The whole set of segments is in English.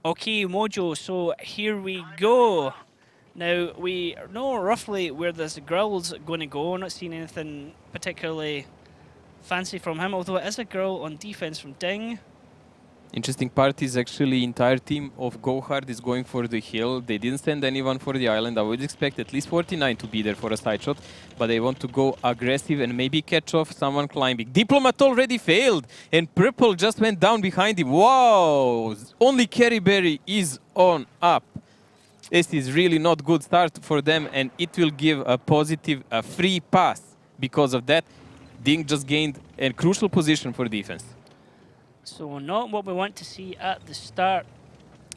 Okay, Mojo, so here we go. Now, we know roughly where this grill's going to go. Not seeing anything particularly fancy from him, although it is a grill on defense from DiNG. Interesting part is actually entire team of GoHard is going for the hill. They didn't send anyone for the island. I would expect at least 49 to be there for a side shot, but they want to go aggressive and maybe catch off someone climbing. Diplomat already failed, and Purple just went down behind him. Wow! Only Carryberry is on up. This is really not good start for them, and it will give a positive, a free pass. Because of that, DiNG just gained a crucial position for defense. So not what we want to see at the start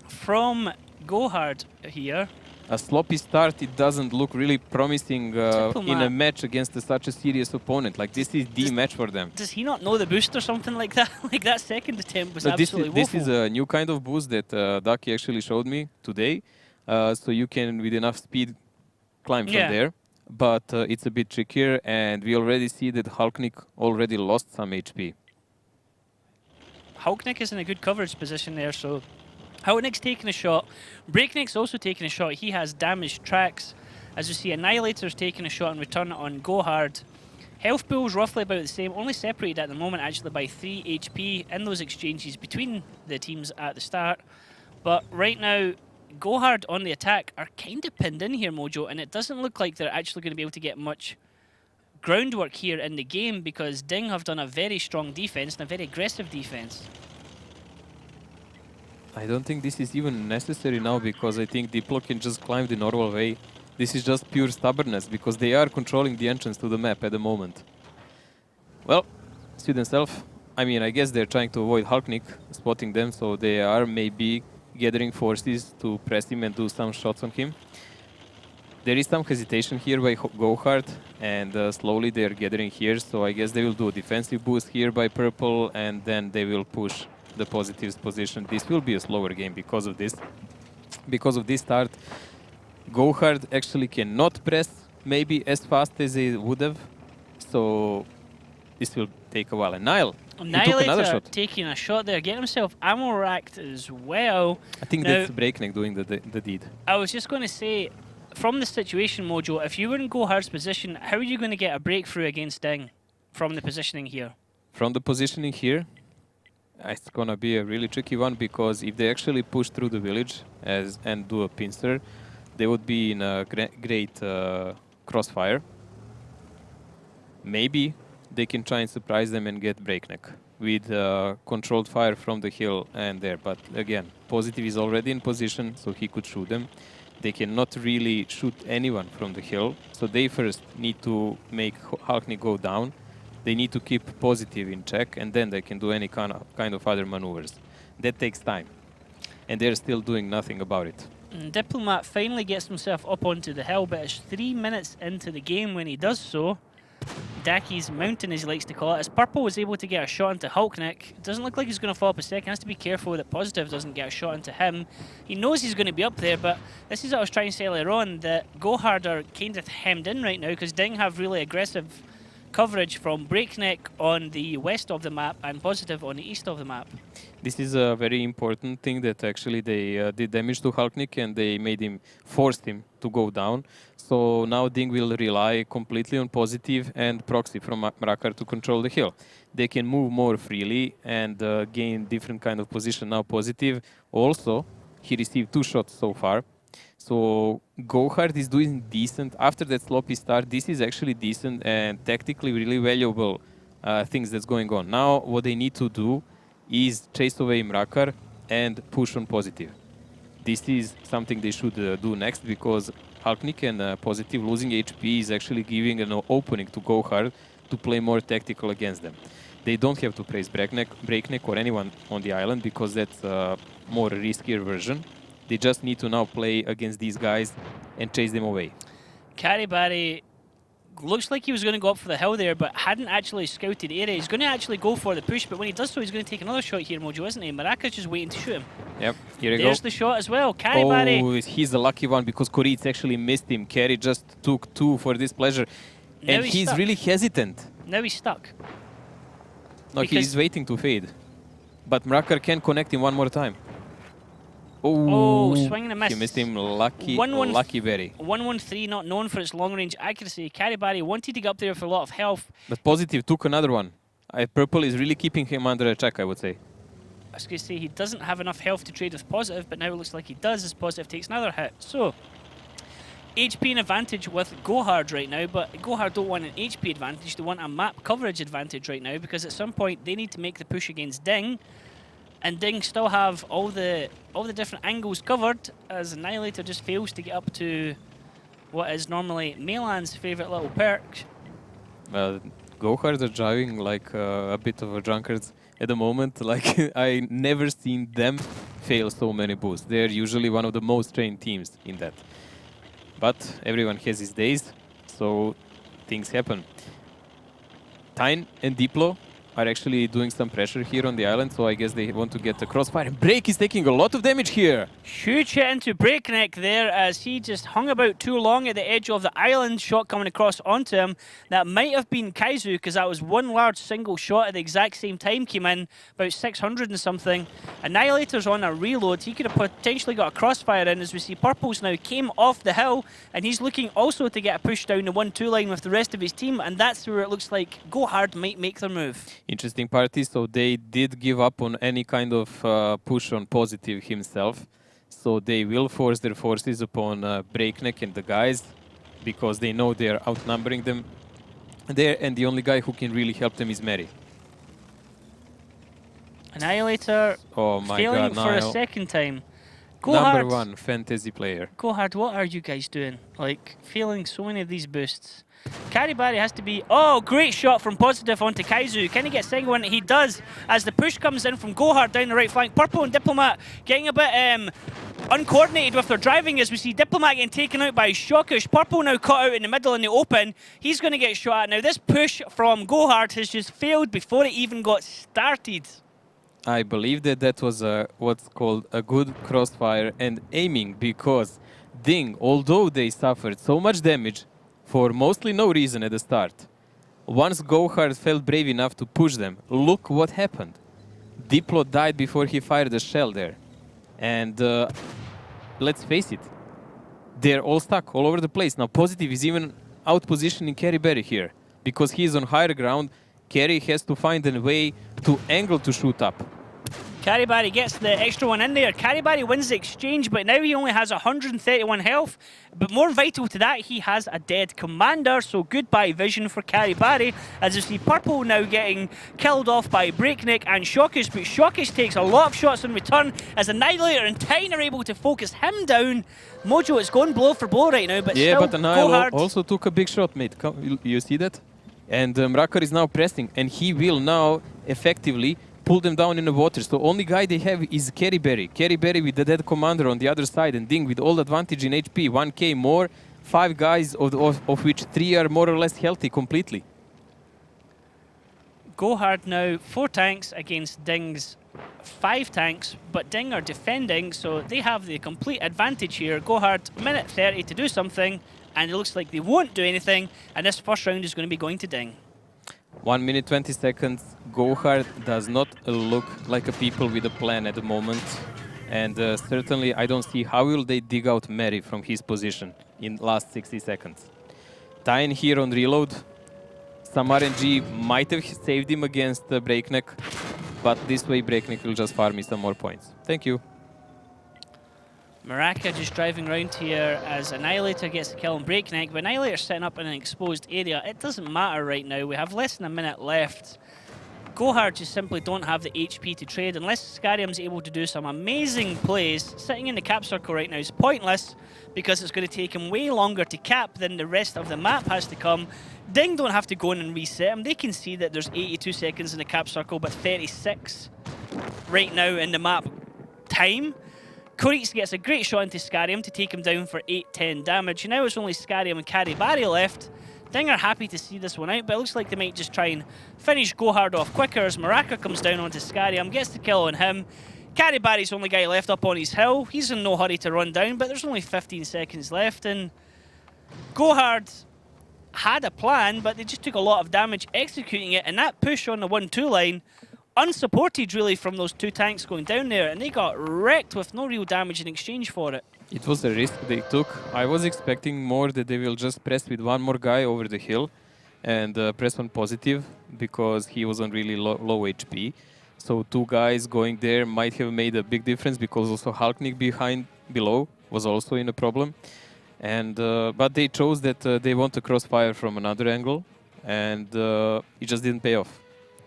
from GoHard here. A sloppy start, it doesn't look really promising in a match against such a serious opponent. Like, this is the match for them. Does he not know the boost or something like that? Like, that second attempt was absolutely woeful. This is a new kind of boost that Ducky actually showed me today. So you can, with enough speed, climb from there. But it's a bit trickier, and we already see that Hulknik already lost some HP. Hulknik is in a good coverage position there, so Hulknik's taking a shot. Breakneck's also taking a shot. He has damaged tracks. As you see, Annihilator's taking a shot in return on GoHard. Health pool's roughly about the same, only separated at the moment actually by 3 HP in those exchanges between the teams at the start. But right now, GoHard on the attack are kind of pinned in here, Mojo, and it doesn't look like they're actually going to be able to get much groundwork here in the game because DiNG have done a very strong defense and a very aggressive defense. I don't think this is even necessary now because I think Diplo can just climb the normal way. This is just pure stubbornness because they are controlling the entrance to the map at the moment. Well, see themselves. I mean, I guess they're trying to avoid Hulknik spotting them, so they are maybe gathering forces to press him and do some shots on him. There is some hesitation here by GoHard, and slowly they are gathering here, so I guess they will do a defensive boost here by Purple, and then they will push the positives position. This will be a slower game because of this. Because of this start, GoHard actually cannot press maybe as fast as they would have, so this will take a while. And Nile, he took another shot. Taking a shot there, getting himself ammo racked as well. I think now, that's Breakneck doing the deed. I was just going to say, from the situation, Mojo, if you were in GoHard's position, how are you going to get a breakthrough against DiNG from the positioning here? From the positioning here, it's going to be a really tricky one because if they actually push through the village and do a pincer, they would be in a great crossfire. Maybe they can try and surprise them and get Breakneck with controlled fire from the hill and there. But again, Positive is already in position, so he could shoot them. They cannot really shoot anyone from the hill, so they first need to make Hulknik go down. They need to keep Positive in check, and then they can do any kind of other maneuvers. That takes time, and they're still doing nothing about it. Diplomat finally gets himself up onto the hill, but it's 3 minutes into the game when he does so. Daki's mountain, as he likes to call it, as Purple was able to get a shot into Hulknik. It doesn't look like he's going to fall up a second. Has to be careful that Positive doesn't get a shot into him. He knows he's going to be up there, but this is what I was trying to say earlier on, that GoHard are kind of hemmed in right now because DiNG have really aggressive coverage from Breakneck on the west of the map and Positive on the east of the map. This is a very important thing that actually they did damage to Hulknik and they forced him to go down. So now DiNG will rely completely on Positive and Proxy from Mrakar to control the hill. They can move more freely and gain different kind of position. Now Positive also, he received 2 shots so far. So GoHard is doing decent. After that sloppy start, this is actually decent and tactically really valuable things that's going on. Now what they need to do is chase away Mrakar and push on Positive. This is something they should do next because Hulknik and Positive losing HP is actually giving an opening to GoHard to play more tactical against them. They don't have to praise Breakneck or anyone on the island because that's a more riskier version. They just need to now play against these guys and chase them away. Carryberry looks like he was going to go up for the hill there, but hadn't actually scouted the area. He's going to actually go for the push, but when he does so, he's going to take another shot here, Mojo, isn't he? Maraka's just waiting to shoot him. Yep, here we go. There's the shot as well. Carryberry. Oh, he's the lucky one because Koritz actually missed him. Carry just took 2 for this pleasure. And he's really hesitant. Now he's stuck. No, he's waiting to fade. But Mrakar can connect him one more time. Oh, swing and a miss. He missed him. Lucky berry. 113, not known for its long-range accuracy. Caribari wanted to get up there for a lot of health. But Positive took another one. Purple is really keeping him under attack, I would say. I was going to say he doesn't have enough health to trade with Positive, but now it looks like he does as Positive takes another hit. So, HP an advantage with GoHard right now, but GoHard don't want an HP advantage, they want a map coverage advantage right now, because at some point they need to make the push against DiNG, and DiNG still have all the different angles covered, as Annihilator just fails to get up to what is normally Melan's favourite little perk. GoHard are driving like a bit of a drunkard at the moment. Like, I never seen them fail so many boosts. They're usually one of the most trained teams in that. But everyone has his days, so things happen. Tyne and Diplo are actually doing some pressure here on the island, so I guess they want to get the crossfire. And Break is taking a lot of damage here. Huge hit into Breakneck there as he just hung about too long at the edge of the island. Shot coming across onto him. That might have been Kaizu, because that was one large single shot at the exact same time came in, about 600 and something. Annihilator's on a reload. He could have potentially got a crossfire in, as we see Purple's now came off the hill, and he's looking also to get a push down the 1-2 line with the rest of his team, and that's where it looks like GoHard might make their move. Interesting party, so they did give up on any kind of push on Positive himself. So they will force their forces upon Breakneck and the guys, because they know they are outnumbering them there, and the only guy who can really help them is Mary. Annihilator failing for a second time. Number one fantasy player. GoHard, what are you guys doing? Like, failing so many of these boosts. Caribari has to be... Oh, great shot from Positive onto Kaizu. Can he get a second one? He does, as the push comes in from GoHard down the right flank. Purple and Diplomat getting a bit uncoordinated with their driving, as we see Diplomat getting taken out by Shockish. Purple now caught out in the middle in the open. He's going to get shot at. Now, this push from GoHard has just failed before it even got started. I believe that was what's called a good crossfire and aiming, because DiNG, although they suffered so much damage for mostly no reason at the start, once GoHard felt brave enough to push them, look what happened. Diplo died before he fired the shell there. And let's face it, they're all stuck all over the place. Now Positive is even out-positioning Caribari here, because he's on higher ground. Carry has to find a way to angle to shoot up. Caribari gets the extra one in there. Caribari wins the exchange, but now he only has 131 health. But more vital to that, he has a dead commander, so goodbye vision for Caribari. As you see Purple now getting killed off by Breakneck and Shockish, but Shockish takes a lot of shots in return as Annihilator and Tyne are able to focus him down. Mojo is going blow for blow right now, but yeah, still but Annihilator GoHard also took a big shot, mate. You see that? And Mrakar is now pressing, and he will now effectively pull them down in the water. So only guy they have is Caribari. Caribari with the dead commander on the other side, and DiNG with all advantage in HP, 1k more, 5 guys of which 3 are more or less healthy completely. GoHard now 4 tanks against DiNG's 5 tanks, but DiNG are defending, so they have the complete advantage here. GoHard, minute 30 to do something, and it looks like they won't do anything, and this first round is going to be going to DiNG. 1 minute 20 seconds. GoHard does not look like a people with a plan at the moment, and certainly I don't see how will they dig out Mary from his position in last 60 seconds. Tyne here on reload. Some RNG might have saved him against Breakneck, but this way Breakneck will just farm me some more points. Thank you. Maraka just driving around here as Annihilator gets the kill on Breakneck, but Annihilator's setting up in an exposed area. It doesn't matter right now, we have less than a minute left. GoHard just simply don't have the HP to trade unless Scarium's able to do some amazing plays. Sitting in the cap circle right now is pointless because it's going to take him way longer to cap than the rest of the map has to come. DiNG don't have to go in and reset him. They can see that there's 82 seconds in the cap circle, but 36 right now in the map time. Koritz gets a great shot into Scarium to take him down for 8-10 damage. Now it's only Scarium and Caribari left. DiNG are happy to see this one out, but it looks like they might just try and finish GoHard off quicker as Maraka comes down onto Scarium, gets the kill on him. Caribari's the only guy left up on his hill. He's in no hurry to run down, but there's only 15 seconds left, and GoHard had a plan, but they just took a lot of damage executing it, and that push on the 1-2 line unsupported really from those two tanks going down there, and they got wrecked with no real damage in exchange for it. It was a risk they took. I was expecting more that they will just press with one more guy over the hill and press on positive because he was on really low HP. So two guys going there might have made a big difference because also Halknik below was also in a problem. And but they chose that they want to crossfire from another angle, and it just didn't pay off.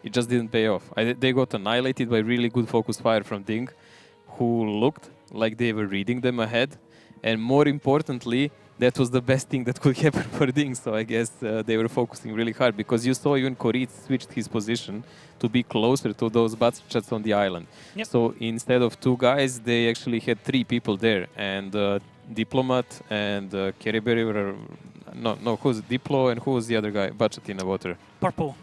It just didn't pay off. They got annihilated by really good focus fire from DiNG, who looked like they were reading them ahead. And more importantly, that was the best thing that could happen for DiNG. So I guess they were focusing really hard because you saw even Korit switched his position to be closer to those butt shots on the island. Yep. So instead of two guys, they actually had three people there. And Diplomat and Kerryberry were... No, who's Diplo and who was the other guy? Budget in the water. Purple.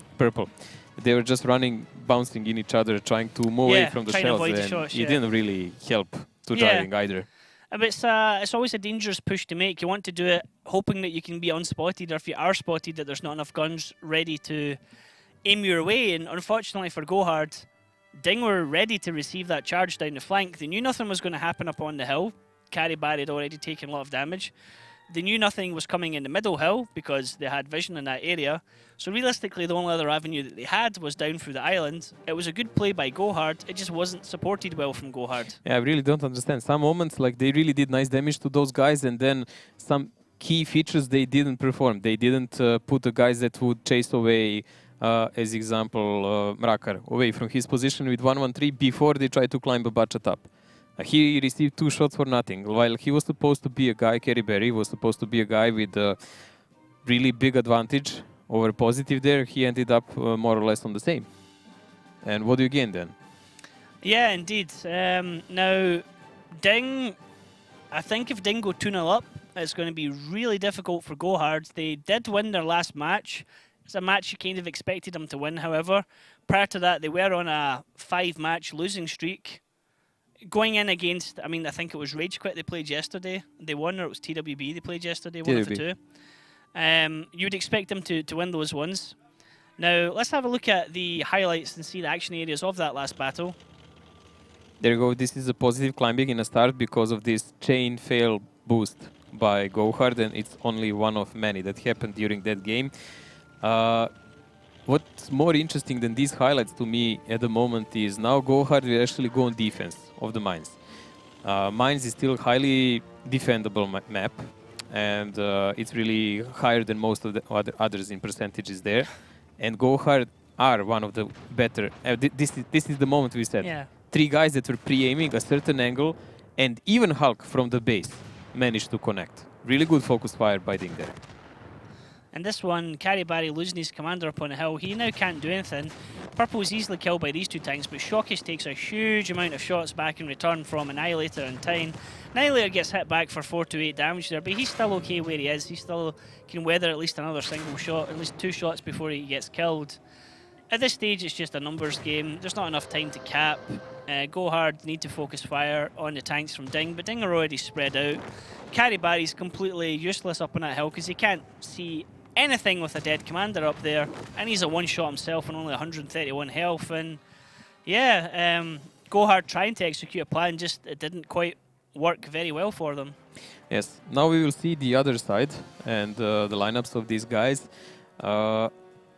They were just running, bouncing in each other, trying to move away from the shells. And shots, it didn't really help to driving either. But it's always a dangerous push to make. You want to do it hoping that you can be unspotted, or if you are spotted, that there's not enough guns ready to aim your way. And unfortunately for GoHard, DiNG were ready to receive that charge down the flank. They knew nothing was going to happen up on the hill. Carry Barry had already taken a lot of damage. They knew nothing was coming in the middle hill because they had vision in that area. So realistically, the only other avenue that they had was down through the island. It was a good play by GoHard. It just wasn't supported well from GoHard. Yeah, I really don't understand. Some moments, like, they really did nice damage to those guys, and then some key features they didn't perform. They didn't put the guys that would chase away, as example, Mrakar, away from his position with 1-1-3 before they tried to climb a budget up. He received 2 shots for nothing. While he was supposed to be a guy, Kerryberry was supposed to be a guy with a really big advantage over positive there, he ended up more or less on the same. And what do you gain then? Yeah, indeed. Now, DiNG, I think if DiNG go 2-0 up, it's going to be really difficult for GoHard. They did win their last match. It's a match you kind of expected them to win, however. Prior to that, they were on a 5-match losing streak. Going in against, I think it was Rage Quit they played yesterday. They won, or it was TWB they played yesterday, one of the two. You would expect them to win those ones. Now, let's have a look at the highlights and see the action areas of that last battle. There you go. This is a positive climbing in a start because of this chain fail boost by GoHard, and it's only one of many that happened during that game. What's more interesting than these highlights to me at the moment is now GoHard will actually go on defense of the mines. Mines is still highly defendable map, and it's really higher than most of the others in percentages there. And GoHard are one of the better. This is the moment we said. Yeah. 3 guys that were pre-aiming a certain angle, and even Hulk from the base managed to connect. Really good focus fire by DiNG there. And this one, Carry Barry losing his commander up on the hill. He now can't do anything. Purple is easily killed by these 2 tanks, but Shockish takes a huge amount of shots back in return from Annihilator and Tyne. Annihilator gets hit back for 4 to 8 damage there, but he's still okay where he is. He still can weather at least another single shot, at least 2 shots before he gets killed. At this stage, it's just a numbers game. There's not enough time to cap. GoHard need to focus fire on the tanks from DiNG, but DiNG are already spread out. Carry Barry's completely useless up on that hill because he can't see anything with a dead commander up there, and he's a one-shot himself on only 131 health. And yeah, GoHard trying to execute a plan, just it didn't quite work very well for them. Yes, now we will see the other side and the lineups of these guys.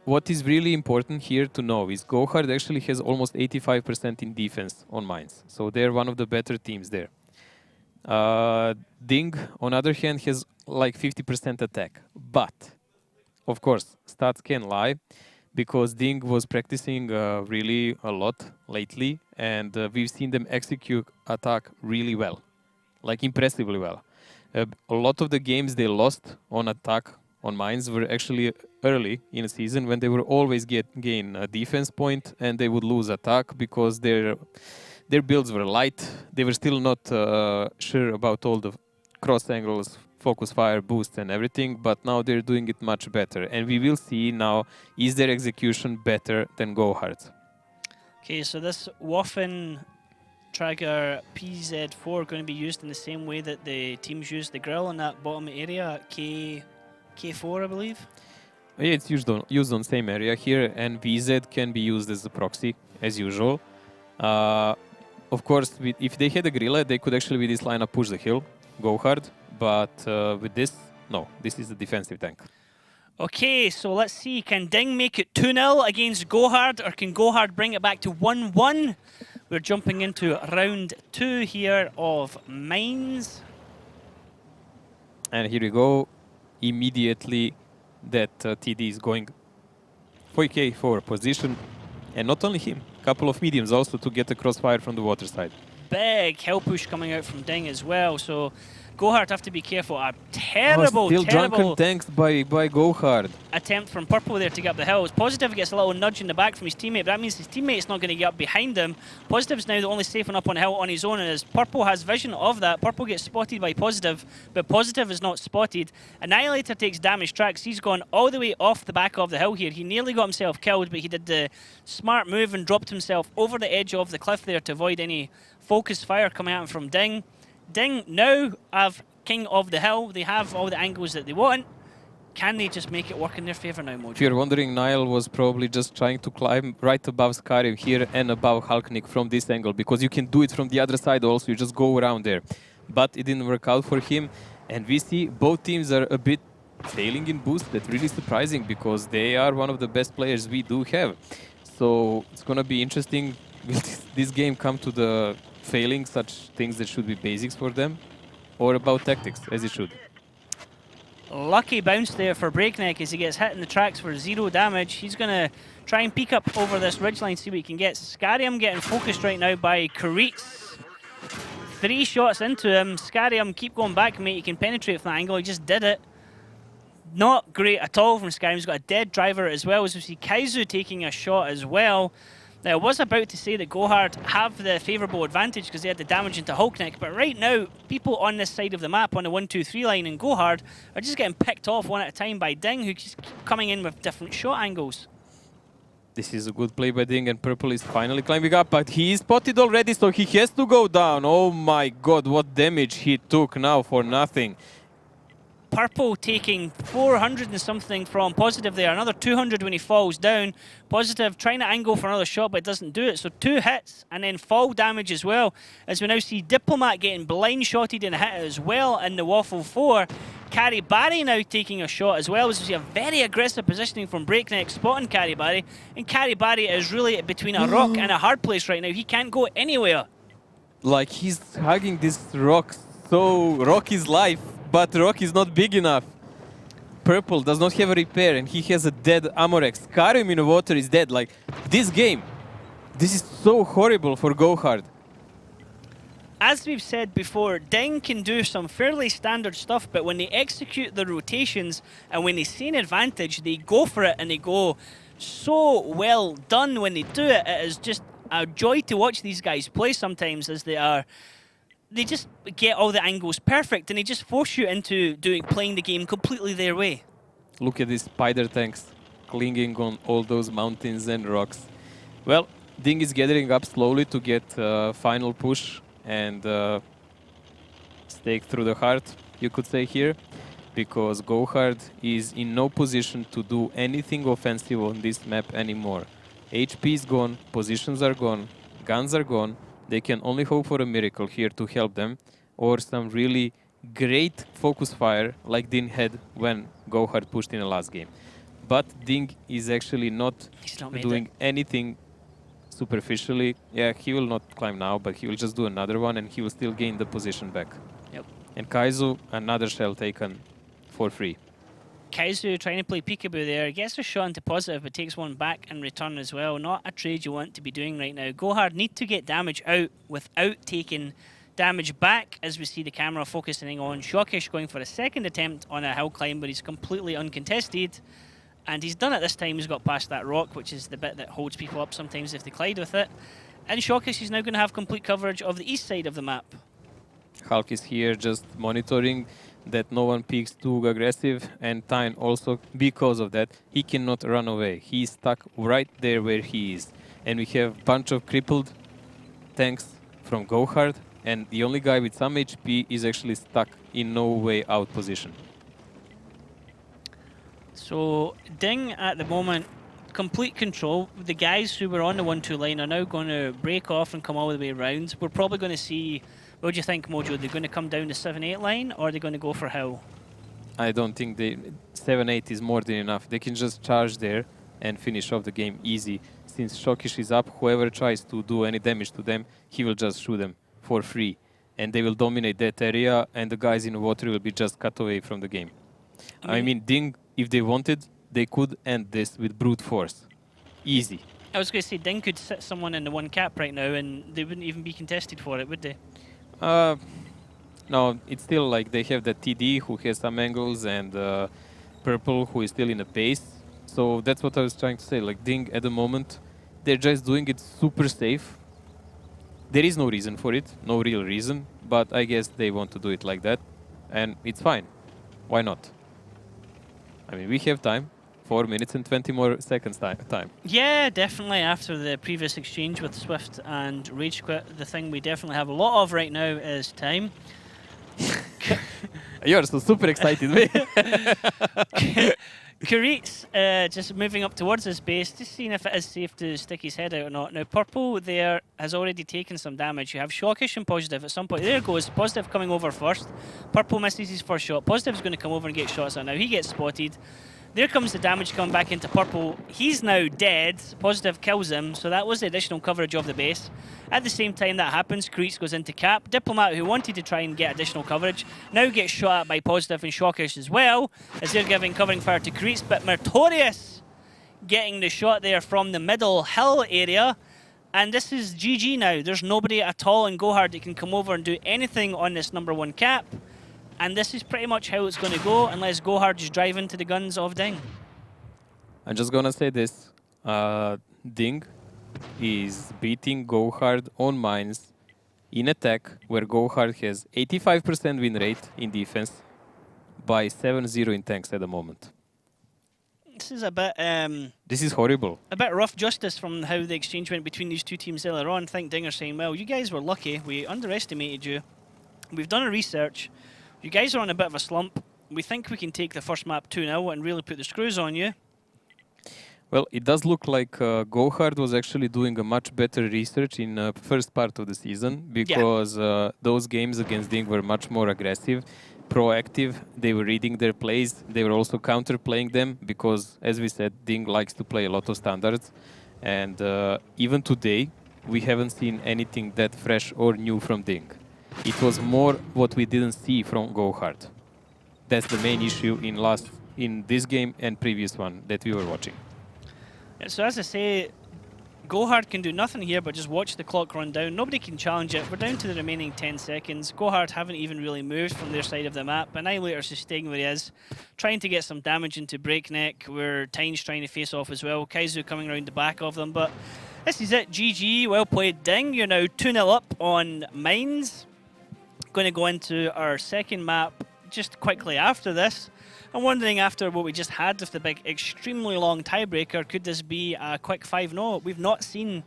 What is really important here to know is GoHard actually has almost 85% in defense on mines, so they're one of the better teams there. DiNG, on the other hand, has like 50% attack, but of course, stats can lie, because DiNG was practicing really a lot lately, and we've seen them execute attack really well, like impressively well. A lot of the games they lost on attack on mines were actually early in the season when they were always gain a defense point, and they would lose attack because their builds were light. They were still not sure about all the cross angles, focus fire, boost and everything, but now they're doing it much better. And we will see now, is their execution better than GoHard? Okay, so this Waffen Traeger PZ4 going to be used in the same way that the teams used the grill in that bottom area at K4, I believe. Yeah, it's used on same area here, and VZ can be used as a proxy as usual. Of course, if they had a Grilla, they could actually with this lineup push the hill, go hard. But with this, no, this is a defensive tank. Okay, so let's see. Can DiNG make it 2-0 against GoHard, or can GoHard bring it back to 1-1? We're jumping into round 2 here of Mines. And here we go. Immediately, that TD is going 4K for position. And not only him, a couple of mediums also to get a crossfire from the water side. Big hell push coming out from DiNG as well, so GoHard have to be careful. A terrible, still terrible drunken tanks by GoHard. attempt from Purple there to get up the hill. Positive gets a little nudge in the back from his teammate, but that means his teammate's not going to get up behind him. Positive's now the only safe one up on the hill on his own, and as Purple has vision of that, Purple gets spotted by Positive, but Positive is not spotted. Annihilator takes damage tracks. He's gone all the way off the back of the hill here. He nearly got himself killed, but he did the smart move and dropped himself over the edge of the cliff there to avoid any focus fire coming at him from DiNG. DiNG now have King of the Hill. They have all the angles that they want. Can they just make it work in their favour now, Mojo? If you're wondering, Niall was probably just trying to climb right above Skyrim here and above Halknik from this angle, because you can do it from the other side also. You just go around there. But it didn't work out for him. And we see both teams are a bit failing in boost. That's really surprising, because they are one of the best players we do have. So it's going to be interesting. Will this game come to the failing such things that should be basics for them, or about tactics, as it should? Lucky bounce there for Breakneck as he gets hit in the tracks for 0 damage. He's going to try and peek up over this ridgeline, see what he can get. Scarium getting focused right now by Karitz. 3 shots into him. Scarium, keep going back, mate. He can penetrate from that angle. He just did it. Not great at all from Scarium. He's got a dead driver as well, as we see Kaizu taking a shot as well. Now, I was about to say that GoHard have the favourable advantage because they had the damage into Hulkneck, but right now, people on this side of the map, on the 1-2-3 line in GoHard, are just getting picked off one at a time by DiNG, who keeps coming in with different shot angles. This is a good play by DiNG, and Purple is finally climbing up, but he is spotted already, so he has to go down. Oh my god, what damage he took now for nothing. Purple taking 400 and something from Positive there. Another 200 when he falls down. Positive trying to angle for another shot, but it doesn't do it. So 2 hits and then fall damage as well. As we now see Diplomat getting blind shotted and hit as well in the Waffle 4. Carry Barry now taking a shot as well. As we see a very aggressive positioning from Breakneck spotting Carry Barry. And Carry Barry is really between a rock and a hard place right now. He can't go anywhere. Like, he's hugging this rock, so rock is life. But rock is not big enough. Purple does not have a repair, and he has a dead Amorex. Skyrim in the water is dead. Like, this game, this is so horrible for GoHard. As we've said before, DiNG can do some fairly standard stuff, but when they execute the rotations and when they see an advantage, they go for it, and they go so well done when they do it. It is just a joy to watch these guys play sometimes, as they just get all the angles perfect, and they just force you into playing the game completely their way. Look at these spider tanks clinging on all those mountains and rocks. Well, DiNG is gathering up slowly to get final push and stake through the heart, you could say here, because GoHard is in no position to do anything offensive on this map anymore. HP is gone, positions are gone, guns are gone. They can only hope for a miracle here to help them, or some really great focus fire like DiNG had when GoHard pushed in the last game. But DiNG is actually not doing anything superficially. Yeah, he will not climb now, but he will just do another one, and he will still gain the position back. Yep. And Kaizu, another shell taken for free. Kaizu trying to play peekaboo there, gets a shot into Positive, but takes one back in return as well. Not a trade you want to be doing right now. GoHard need to get damage out without taking damage back, as we see the camera focusing on Shockish going for a second attempt on a hill climb, but he's completely uncontested. And he's done it this time. He's got past that rock, which is the bit that holds people up sometimes if they collide with it. And Shockish is now going to have complete coverage of the east side of the map. Hulk is here just monitoring that no one peaks too aggressive, and Tyne also, because of that, he cannot run away. He's stuck right there where he is. And we have a bunch of crippled tanks from GoHard, and the only guy with some HP is actually stuck in no way out position. So DiNG at the moment complete control. The guys who were on the 1-2 line are now going to break off and come all the way around. We're probably going to see, what do you think, Mojo? They're going to come down the 7-8 line, or are they going to go for Hill? I don't think 7-8 is more than enough. They can just charge there and finish off the game easy. Since Shokish is up, whoever tries to do any damage to them, he will just shoot them for free. And they will dominate that area, and the guys in the water will be just cut away from the game. I mean, DiNG, if they wanted, they could end this with brute force. Easy. I was going to say, DiNG could sit someone in the 1 cap right now, and they wouldn't even be contested for it, would they? No, it's still like they have the TD who has some angles, and Purple who is still in the base. So that's what I was trying to say. Like DiNG at the moment, they're just doing it super safe. There is no reason for it, no real reason, but I guess they want to do it like that, and it's fine. Why not? I mean, we have time, 4 minutes and 20 more seconds time. Yeah, definitely. After the previous exchange with Swift and Rage Quit, the thing we definitely have a lot of right now is time. You're so super excited, mate. Kuritz just moving up towards his base, just seeing if it is safe to stick his head out or not. Now, Purple there has already taken some damage. You have Shockish and Positive at some point. There goes Positive coming over first. Purple misses his first shot. Positive's going to come over and get shots at now. He gets spotted. There comes the damage coming back into Purple. He's now dead. Positive kills him, so that was the additional coverage of the base. At the same time that happens, Kuritz goes into cap. Diplomat, who wanted to try and get additional coverage, now gets shot at by Positive and Shockish as well, as they're giving covering fire to Kuritz. But Mertorius getting the shot there from the middle hill area. And this is GG now. There's nobody at all in GoHard that can come over and do anything on this #1 cap. And this is pretty much how it's going to go, unless GoHard just drive into the guns of DiNG. I'm just gonna say this. DiNG is beating GoHard on mines in attack, where GoHard has 85% win rate in defense by 7-0 in tanks at the moment. This is a bit... This is horrible. A bit rough justice from how the exchange went between these two teams earlier on. I think DiNG are saying, well, you guys were lucky. We underestimated you. We've done a research. You guys are on a bit of a slump. We think we can take the first map 2-0 and really put the screws on you. Well, it does look like GoHard was actually doing a much better research in the first part of the season, because those games against DiNG were much more aggressive, proactive. They were reading their plays. They were also counter-playing them, because, as we said, DiNG likes to play a lot of standards. And even today, we haven't seen anything that fresh or new from DiNG. It was more what we didn't see from GoHard. That's the main issue in this game and previous one that we were watching. Yeah, so as I say, GoHard can do nothing here but just watch the clock run down. Nobody can challenge it. We're down to the remaining 10 seconds. GoHard haven't even really moved from their side of the map. Annihilator's just staying where he is, trying to get some damage into Breakneck, where Tyne's trying to face off as well. Kaizu coming around the back of them, but this is it. GG, well played DiNG. You're now 2-0 up on Mines. Going to go into our second map just quickly after this. I'm wondering, after what we just had with the big, extremely long tiebreaker, could this be a quick 5-0? We've not seen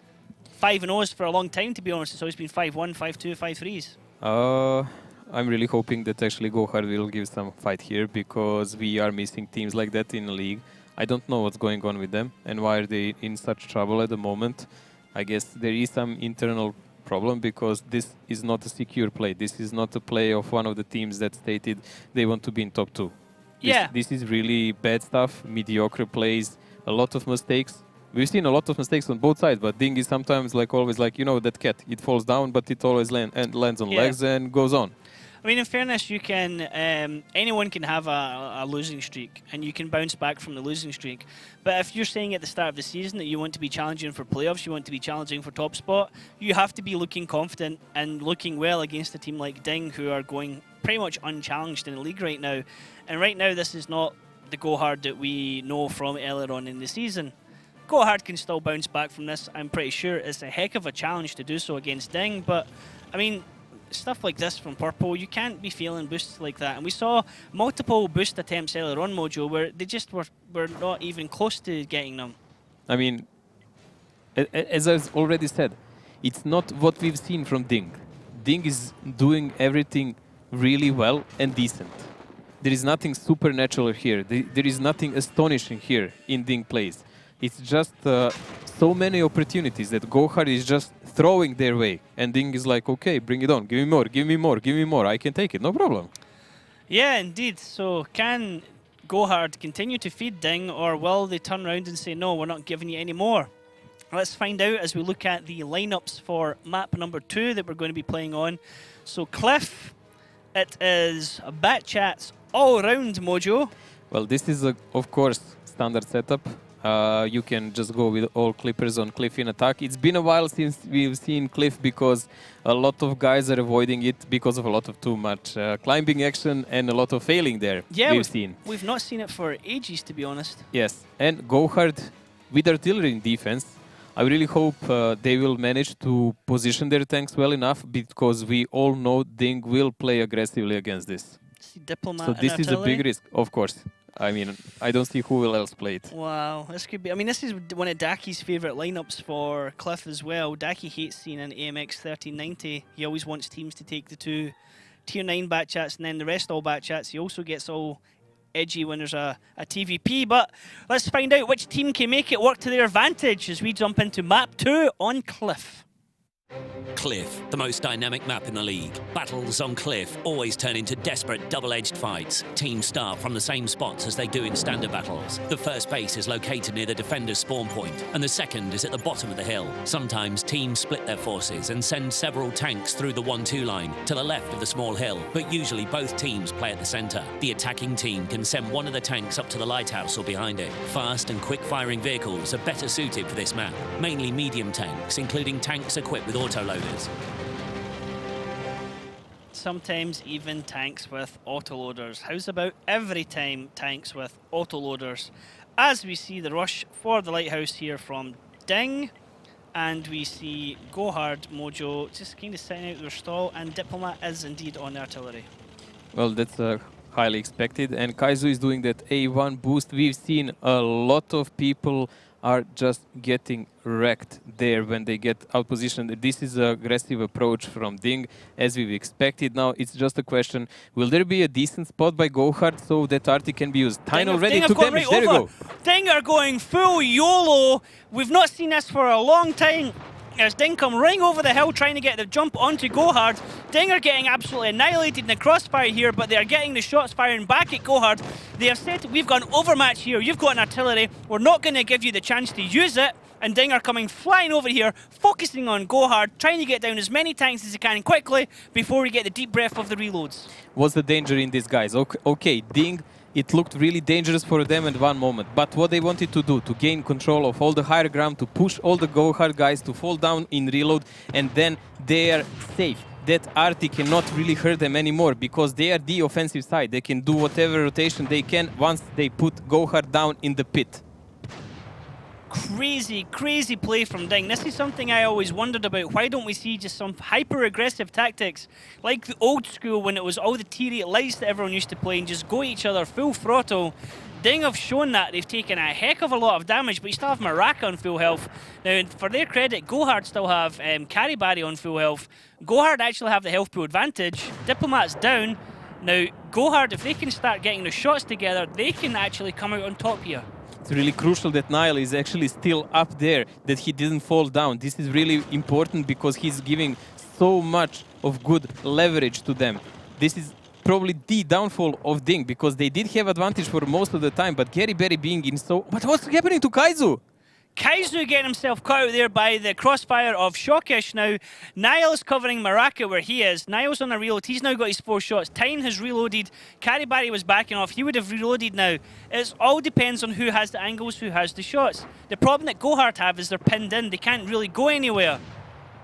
5-0s for a long time, to be honest. It's always been 5-1, 5-2, 5-3s. I'm really hoping that actually GoHard will give some fight here, because we are missing teams like that in the league. I don't know what's going on with them and why are they in such trouble at the moment. I guess there is some internal problem, because this is not a secure play. This is not a play of one of the teams that stated they want to be in top 2. This is really bad stuff, mediocre plays, a lot of mistakes. We've seen a lot of mistakes on both sides, but DiNG is sometimes like always like, you know, that cat. It falls down, but it always lands on legs and goes on. I mean, in fairness, you can anyone can have a losing streak, and you can bounce back from the losing streak. But if you're saying at the start of the season that you want to be challenging for playoffs, you want to be challenging for top spot, you have to be looking confident and looking well against a team like DiNG, who are going pretty much unchallenged in the league right now. And right now, this is not the GoHard that we know from earlier on in the season. GoHard can still bounce back from this. I'm pretty sure it's a heck of a challenge to do so against DiNG, but I mean, stuff like this from Purple, you can't be feeling boosts like that. And we saw multiple boost attempts earlier on, Mojo, where they just were not even close to getting them. I mean, as I've already said, it's not what we've seen from DiNG. DiNG is doing everything really well and decent. There is nothing supernatural here. There is nothing astonishing here in DiNG plays. it's just so many opportunities that GoHard is just throwing their way. And DiNG is like, okay, bring it on. Give me more, give me more, give me more. I can take it, no problem. Yeah, indeed. So can GoHard continue to feed DiNG, or will they turn around and say, no, we're not giving you any more? Let's find out as we look at the lineups for map number 2 that we're going to be playing on. So Cliff, it is Bat Chats all round, Mojo. Well, this is, of course, standard setup. You can just go with all Clippers on Cliff in attack. It's been a while since we've seen Cliff because a lot of guys are avoiding it because of a lot of too much climbing action and a lot of failing there. Yeah, we've not seen it for ages, to be honest. Yes, and GoHard with artillery in defense. I really hope they will manage to position their tanks well enough, because we all know DiNG will play aggressively against this. Diplomat so this is a big risk, of course. I mean, I don't see who will else play it. Wow, this could be... I mean, this is one of Daki's favourite lineups for Cliff as well. Daki hates seeing an AMX 1390. He always wants teams to take the 2 Tier 9 Bat Chats and then the rest all Bat Chats. He also gets all edgy when there's a TVP. But let's find out which team can make it work to their advantage as we jump into map 2 on Cliff. Cliff, the most dynamic map in the league. Battles on Cliff always turn into desperate double-edged fights. Teams start from the same spots as they do in standard battles. The first base is located near the defender's spawn point, and the second is at the bottom of the hill. Sometimes teams split their forces and send several tanks through the 1-2 line to the left of the small hill, but usually both teams play at the center. The attacking team can send one of the tanks up to the lighthouse or behind it. Fast and quick-firing vehicles are better suited for this map, mainly medium tanks, including tanks equipped with autoloaders. Sometimes even tanks with autoloaders. How's about every time tanks with autoloaders? As we see the rush for the lighthouse here from DiNG, and we see GoHard, Mojo just kind of setting out their stall, and Diplomat is indeed on the artillery. Well, that's highly expected, and Kaizu is doing that A1 boost. We've seen a lot of people are just getting wrecked there when they get out positioned. This is an aggressive approach from DiNG, as we've expected. Now it's just a question, will there be a decent spot by GoHard so that Arti can be used? Tyne already to damage, right there you go. DiNG are going full YOLO. We've not seen this for a long time. As DiNG come running over the hill trying to get the jump onto GoHard. DiNG are getting absolutely annihilated in the crossfire here, but they are getting the shots firing back at GoHard. They have said, we've got an overmatch here, you've got an artillery, we're not going to give you the chance to use it. And DiNG are coming flying over here, focusing on GoHard, trying to get down as many tanks as they can quickly before we get the deep breath of the reloads. What's the danger in these guys? Okay, DiNG, it looked really dangerous for them at one moment, but what they wanted to do, to gain control of all the higher ground, to push all the GoHard guys to fall down in reload, and then they are safe. That Arti cannot really hurt them anymore because they are the offensive side. They can do whatever rotation they can once they put GoHard down in the pit. Crazy play from DiNG. This is something I always wondered about. Why don't we see just some hyper-aggressive tactics like the old school when it was all the tier 8 lights that everyone used to play and just go at each other full throttle. DiNG have shown that. They've taken a heck of a lot of damage, but you still have Maraka on full health. Now, for their credit, GoHard still have Karibari on full health. GoHard actually have the health pool advantage. Diplomat's down. Now, GoHard, if they can start getting the shots together, they can actually come out on top here. It's really crucial that Niall is actually still up there, that he didn't fall down. This is really important because he's giving so much of good leverage to them. This is probably the downfall of DiNG because they did have advantage for most of the time, but Gary Berry being in so... But what's happening to Kaizu? Kaizu getting himself caught out there by the crossfire of Shockish. Now, Niall's covering Maraka where he is. Niall's on a reload. He's now got his 4 shots. Tyne has reloaded. Karibari was backing off. He would have reloaded now. It all depends on who has the angles, who has the shots. The problem that GoHard have is they're pinned in. They can't really go anywhere.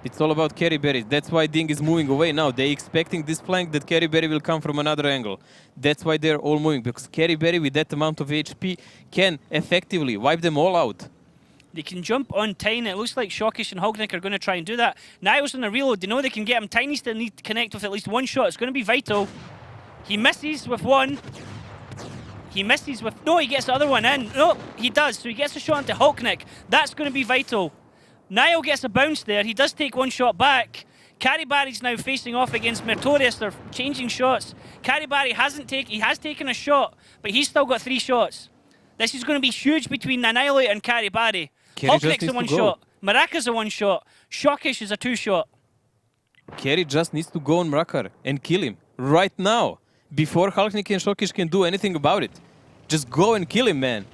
It's all about Karibari. That's why DiNG is moving away now. They're expecting this flank that Karibari will come from another angle. That's why they're all moving, because Karibari with that amount of HP can effectively wipe them all out. They can jump on Tyne. It looks like Shockish and Hognick are going to try and do that. Niall's on the reload. They know they can get him. Tyne still need to connect with at least 1 shot. It's going to be vital. He misses with 1. He misses with... No, he gets the other one in. No, he does. So he gets a shot into Hognick. That's going to be vital. Niall gets a bounce there. He does take 1 shot back. Karibari's now facing off against Mertorius. They're changing shots. Karibari has taken a shot, but he's still got 3 shots. This is going to be huge between Annihilator and Karibari. Kerry just Hulknick's a needs to one go. shot. Maraka's a one shot. Shockish is a two shot. Kerry just needs to go on Mrakar and kill him right now before Hulknick and Shockish can do anything about it. Just go and kill him, man.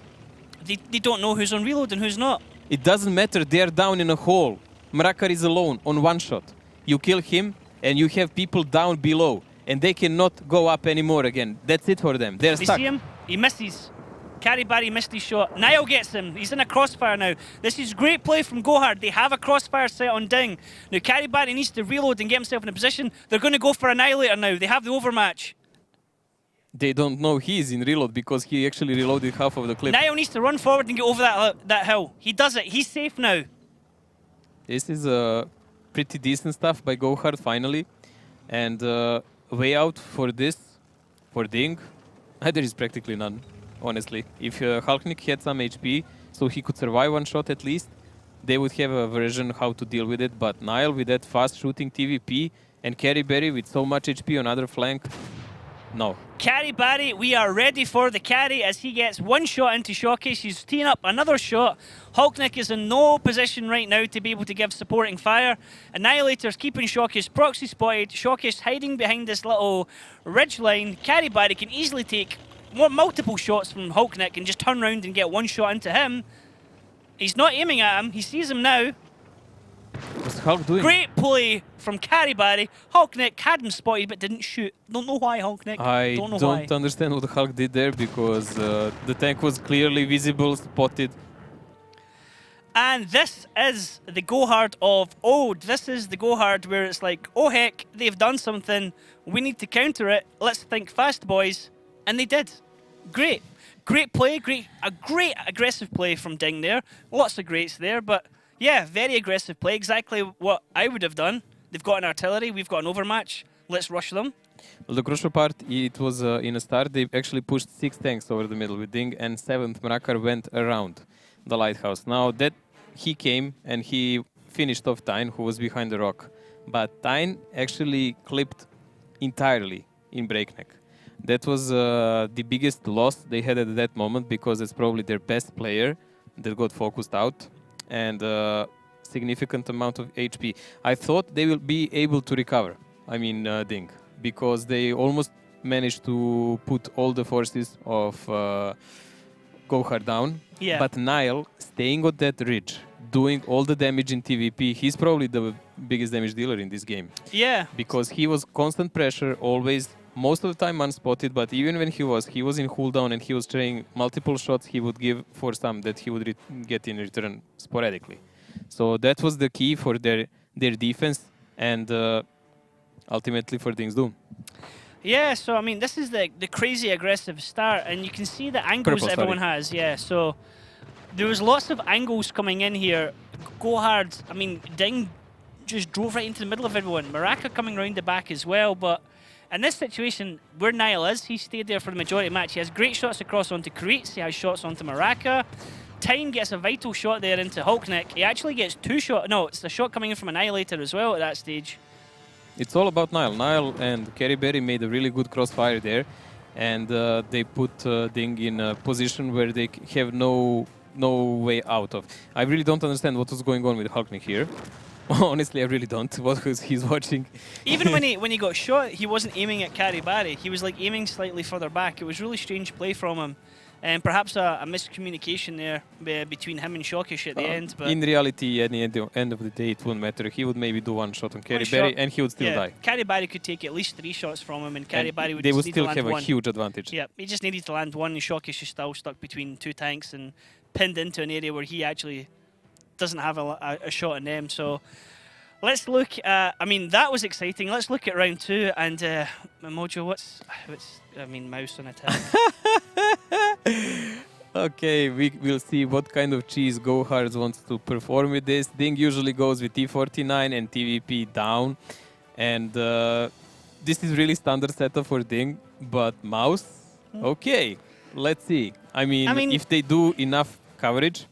They don't know who's on reload and who's not. It doesn't matter. They are down in a hole. Mrakar is alone on one shot. You kill him and you have people down below and they cannot go up anymore again. That's it for them. They're They stuck. see him. He misses. Karibari missed his shot. Niall gets him. He's in a crossfire now. This is great play from GoHard. They have a crossfire set on DiNG. Now Karibari needs to reload and get himself in a position. They're going to go for Annihilator now. They have the overmatch. They don't know he is in reload because he actually reloaded half of the clip. Niall needs to run forward and get over that hill. He does it. He's safe now. This is pretty decent stuff by GoHard finally. And way out for this, for DiNG, there is practically none, honestly. If Hulknick had some HP, so he could survive one shot at least, they would have a version how to deal with it. But Niall with that fast shooting TVP and Karibari with so much HP on other flank, no. Karibari, we are ready for the carry as he gets one shot into Shockish. He's teeing up another shot. Hulknick is in no position right now to be able to give supporting fire. Annihilator's keeping Shockish proxy spotted. Shockish hiding behind this little ridge line. Karibari can easily take multiple shots from Hulknick and just turn around and get one shot into him. He's not aiming at him. He sees him now. What's Hulk doing? Great play from Karibari. Hulknick had him spotted but didn't shoot. Don't know why, Hulknick. I don't know don't why. understand what Hulk did there because the tank was clearly visible, spotted. And this is the GoHard of old. This is the GoHard where it's like, oh heck, they've done something. We need to counter it. Let's think fast, boys. And they did. Great. Great play. A great aggressive play from DiNG there. Lots of greats there, but yeah, very aggressive play. Exactly what I would have done. They've got an artillery. We've got an overmatch. Let's rush them. Well, the crucial part, it was in a start, they actually pushed 6 tanks over the middle with DiNG, and 7th Mrakar went around the lighthouse. Now that he came and he finished off DiNG, who was behind the rock. But DiNG actually clipped entirely in Breakneck. That was the biggest loss they had at that moment because it's probably their best player that got focused out and significant amount of HP. I thought they will be able to recover, DiNG, because they almost managed to put all the forces of GoHard down. Yeah. But Niall, staying on that ridge, doing all the damage in TVP, he's probably the biggest damage dealer in this game. Yeah. Because he was constant pressure, always, most of the time unspotted, but even when he was in cooldown and he was trying multiple shots, he would give for some that he would get in return sporadically. So that was the key for their defense and ultimately for DiNG's doom. Yeah, so I mean, this is the crazy aggressive start, and you can see the angles Purple, everyone sorry. has. Yeah, so there was lots of angles coming in here. GoHard, I mean, DiNG just drove right into the middle of everyone. Maraka coming around the back as well, but in this situation, where Niall is, he stayed there for the majority of the match. He has great shots across onto Creates, he has shots onto Maraka. Tyne gets a vital shot there into Hulknick. He actually gets 2 shots. No, it's a shot coming in from Annihilator as well at that stage. It's all about Niall. Niall and Karibari made a really good crossfire there, and they put DiNG in a position where they have no way out of. I really don't understand what was going on with Hulknick here. Honestly, I really don't. What was he's watching? Even when he got shot, he wasn't aiming at Karibari. He was like aiming slightly further back. It was really strange play from him. And perhaps a miscommunication there between him and Shockish at the end. But in reality, at the end of the day, it wouldn't matter. He would maybe do one shot on Karibari and he would still die. Karibari could take at least 3 shots from him, and Karibari would they just would need still to land have one. a huge advantage. Yeah, he just needed to land one, and Shockish is still stuck between 2 tanks and pinned into an area where he actually doesn't have a shot in them. So let's look at, I mean, that was exciting. Let's look at round 2, and Mojo, what's mouse on a tab. Okay, we'll see what kind of cheese GoHard wants to perform with this. DiNG usually goes with T49 and TVP down. And this is really standard setup for DiNG, but mouse? Okay, let's see. I mean, if they do enough coverage,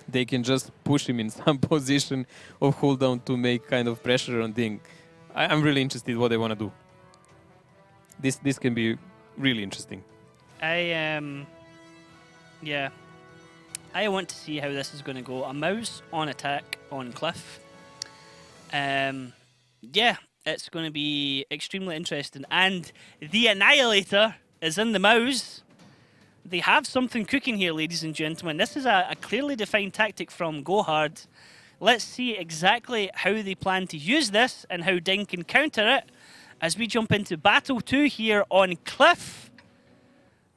they can just push him in some position of cooldown to make kind of pressure on DiNG. I'm really interested what they want to do. This can be really interesting. Yeah. I want to see how this is going to go. A mouse on attack on Cliff. Yeah, it's going to be extremely interesting. And the Annihilator is in the mouse. They have something cooking here, ladies and gentlemen. This is a clearly defined tactic from GoHard. Let's see exactly how they plan to use this and how DiNG can counter it as we jump into Battle 2 here on Cliff.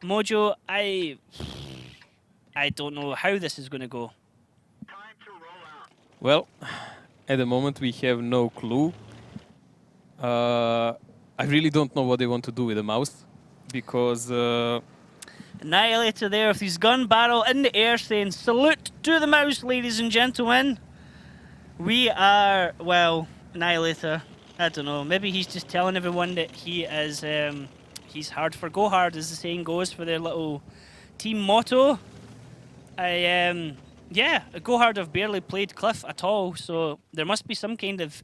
Mojo, I don't know how this is going to go. Well, at the moment we have no clue. I really don't know what they want to do with the mouse because... Annihilator there with his gun barrel in the air saying salute to the mouse, ladies and gentlemen. We are, well, Annihilator, I don't know, maybe he's just telling everyone that he is, he's hard for GoHard, as the saying goes, for their little team motto. Yeah, GoHard have barely played Cliff at all, so there must be some kind of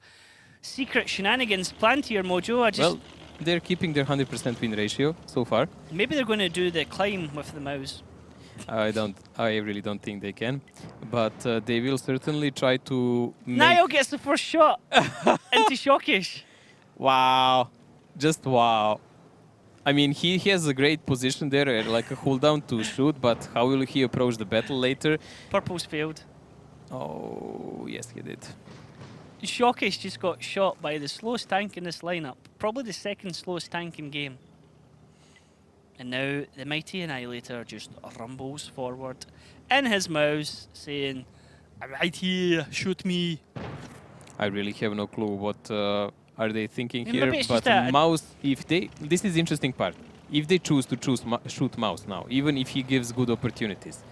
secret shenanigans planned here, Mojo. Well, they're keeping their 100% win ratio so far. Maybe they're going to do the climb with the mouse. I really don't think they can, but they will certainly try to make... Niall gets the first shot into Shockish. Wow, just wow. I mean, he has a great position there, like a cooldown to shoot, but how will he approach the battle later? Purple's failed. Oh, yes, he did. Shockish just got shot by the slowest tank in this lineup. Probably the second slowest tank in game. And now the mighty Annihilator just rumbles forward in his mouse, saying, "I'm right here, shoot me." I really have no clue what are they thinking Maybe here, it's but just mouse, if they... This is the interesting part. If they choose to shoot mouse now, even if he gives good opportunities,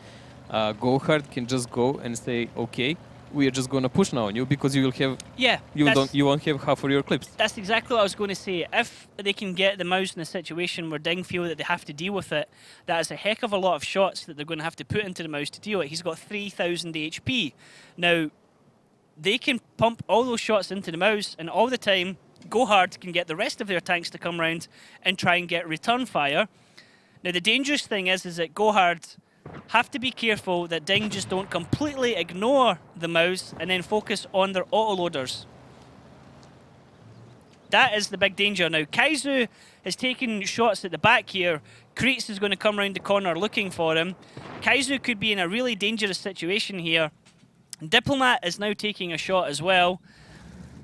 GoHard can just go and say, okay, we are just going to push now on you because you will have... Yeah. You won't have half of your clips. That's exactly what I was going to say. If they can get the mouse in a situation where DiNG feel that they have to deal with it, that is a heck of a lot of shots that they're going to have to put into the mouse to deal with it. He's got 3,000 HP. Now, they can pump all those shots into the mouse, and all the time, GoHard can get the rest of their tanks to come round and try and get return fire. Now, the dangerous thing is that GoHard have to be careful that DiNG just don't completely ignore the mouse and then focus on their autoloaders. That is the big danger. Now, Kaizu is taking shots at the back here. Kreitz is going to come around the corner looking for him. Kaizu could be in a really dangerous situation here. Diplomat is now taking a shot as well.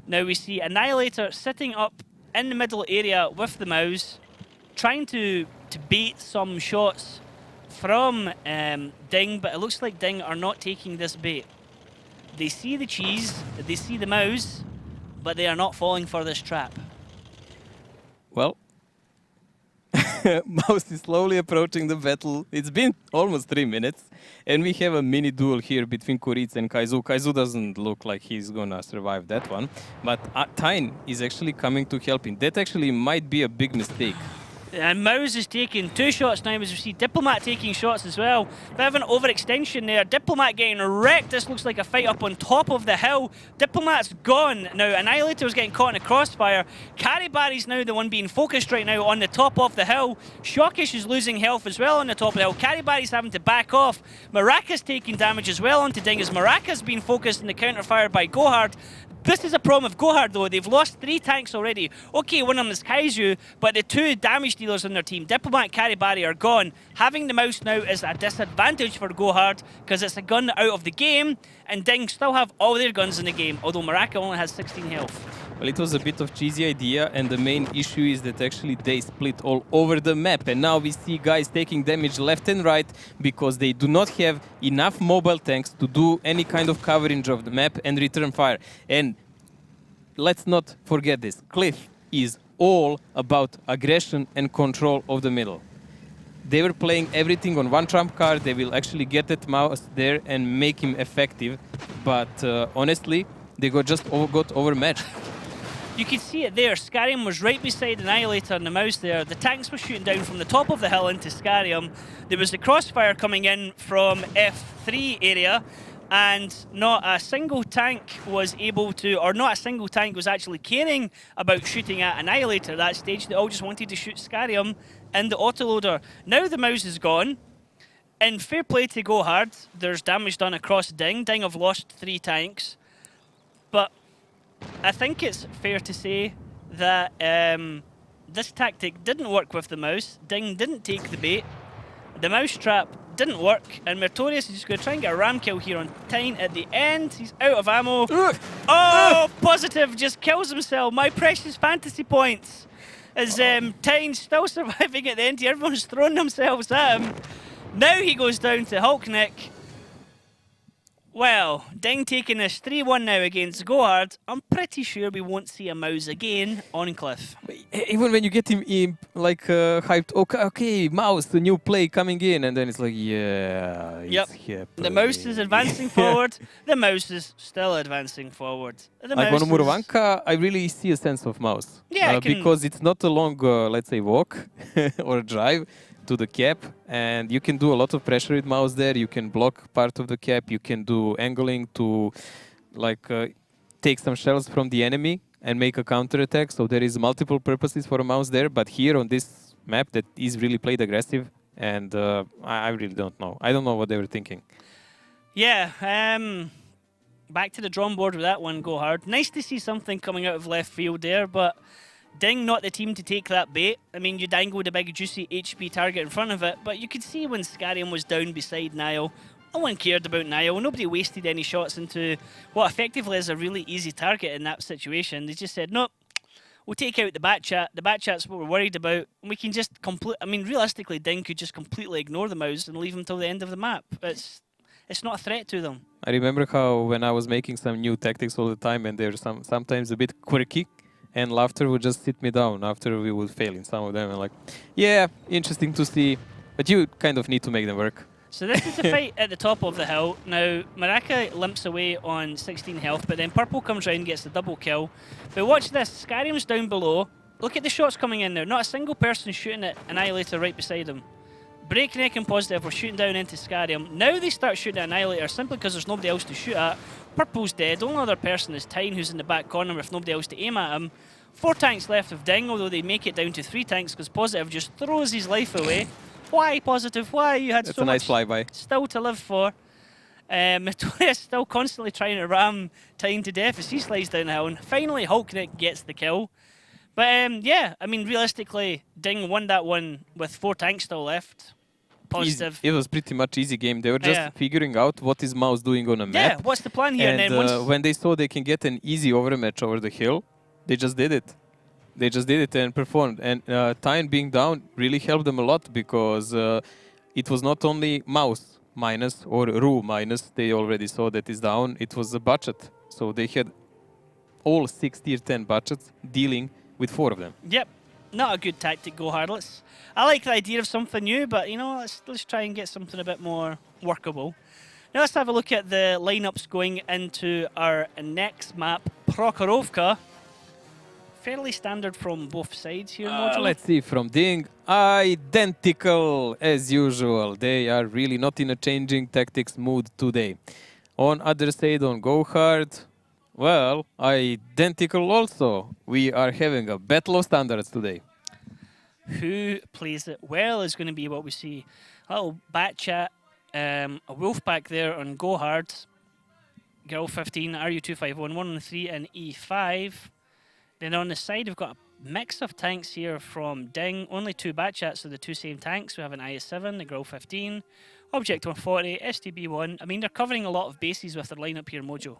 Now we see Annihilator sitting up in the middle area with the mouse, trying to bait some shots from DiNG, but it looks like DiNG are not taking this bait. They see the cheese, they see the mouse, but they are not falling for this trap. Well, Mouse is slowly approaching the battle. It's been almost 3 minutes, and we have a mini duel here between Kreitz and Kaizu. Kaizu doesn't look like he's gonna survive that one, but DiNG is actually coming to help him. That actually might be a big mistake. And Mouse is taking 2 shots now, as we see Diplomat taking shots as well. Bit of an overextension there. Diplomat getting wrecked. This looks like a fight up on top of the hill. Diplomat's gone. Now, Annihilator's getting caught in a crossfire. Carrybarry's now the one being focused right now on the top of the hill. Shockish is losing health as well on the top of the hill. Carrybarry's having to back off. Maraka's taking damage as well onto DiNG as Maraka's being focused in the counterfire by GoHard. This is a problem with GoHard though. They've lost 3 tanks already. Okay, one of them is Kaizu, but the 2 damage dealers on their team, Diplomat and Carrybarry, are gone. Having the mouse now is a disadvantage for GoHard because it's a gun out of the game, and DiNG still have all their guns in the game, although Maraka only has 16 health. Well, it was a bit of cheesy idea, and the main issue is that actually they split all over the map, and now we see guys taking damage left and right because they do not have enough mobile tanks to do any kind of coverage of the map and return fire. And let's not forget this, Cliff is all about aggression and control of the middle. They were playing everything on one trump card. They will actually get that mouse there and make him effective, but honestly, they got overmatched. You can see it there. Scarium was right beside Annihilator and the mouse there. The tanks were shooting down from the top of the hill into Scarium. There was the crossfire coming in from F3 area, and not a single tank was able to, or not a single tank was actually caring about shooting at Annihilator at that stage. They all just wanted to shoot Scarium and the autoloader. Now the mouse is gone. in fair play to GoHard, there's damage done across DiNG. DiNG have lost 3 tanks. But I think it's fair to say that this tactic didn't work with the mouse. DiNG didn't take the bait. The mouse trap didn't work, and Mertorius is just going to try and get a ram kill here on Tyne at the end. He's out of ammo. Oh, Positive just kills himself. My precious fantasy points. As Tyne's still surviving at the end here. Everyone's throwing themselves at him. Now he goes down to Hulknick. Well, DiNG taking this 3-1 now against GoHard. I'm pretty sure we won't see a mouse again on Cliff. Even when you get him like hyped, okay, mouse, the new play coming in, and then it's like, yeah, Yep. it's happening. The mouse is advancing forward. The mouse is still advancing forward. The Like on mouse is- Murvanka, I really see a sense of mouse. Yeah, I can- because it's not a long, let's say, walk or drive to the cap, and you can do a lot of pressure with mouse there. You can block part of the cap. You can do angling to, like, take some shells from the enemy and make a counter attack. So there is multiple purposes for a mouse there. But here on this map, that is really played aggressive, and I really don't know. I don't know what they were thinking. Yeah, back to the drawing board with that one, GoHard. Nice to see something coming out of left field there, but DiNG not the team to take that bait. I mean, you dangled a big juicy HP target in front of it, but you could see when Scarium was down beside Niall, no one cared about Niall. Nobody wasted any shots into what effectively is a really easy target in that situation. They just said, nope, we'll take out the bat chat. The bat chat's what we're worried about. And we can just complete. I mean, realistically, DiNG could just completely ignore the mouse and leave them till the end of the map. It's not a threat to them. I remember how when I was making some new tactics all the time, and they're sometimes a bit quirky, and Laughter would just sit me down after we would fail in some of them, and like, yeah, interesting to see, but you kind of need to make them work. So this is the fight at the top of the hill. Now, Maraka limps away on 16 health, but then Purple comes round and gets the double kill. But watch this, Scarium's down below. Look at the shots coming in there. Not a single person shooting at Annihilator right beside him. Breakneck and Positive were shooting down into Scarium. Now they start shooting at Annihilator simply because there's nobody else to shoot at. Purple's dead. Only other person is Tyne, who's in the back corner with nobody else to aim at him. 4 tanks left of DiNG, although they make it down to 3 tanks because Positive just throws his life away. Why, Positive? Why? You had That's so a nice much flyby. still to live for. Matoya still constantly trying to ram Tyne to death as he slides down the hill. And finally, Hulknick gets the kill. But yeah, I mean, realistically, DiNG won that one with 4 tanks still left. Positive. It was pretty much easy game. They were just figuring out what is mouse doing on a map. Yeah, what's the plan here? And then once when they saw they can get an easy overmatch over the hill, they just did it. They just did it and performed. And Tyne being down really helped them a lot because it was not only mouse minus or Ru minus. They already saw that is down. It was a budget. So they had all 6 tier 10 budgets dealing with 4 of them. Yep. Not a good tactic, GoHard. I like the idea of something new, but you know, let's try and get something a bit more workable. Now let's have a look at the lineups going into our next map, Prokhorovka. Fairly standard from both sides here, Mojo. Let's see, from DiNG, identical as usual. They are really not in a changing tactics mood today. On other side, on GoHard, well, identical also. We are having a battle of standards today. Who plays it well is going to be what we see. A little bat chat, a wolf pack there on GoHard. Girl 15, RU251, 1 on 3 and E5. Then on the side we've got a mix of tanks here from DiNG. Only 2 bat chats, so the 2 same tanks. We have an IS-7, the Girl 15, Object 140, STB-1. I mean, they're covering a lot of bases with their lineup here, Mojo.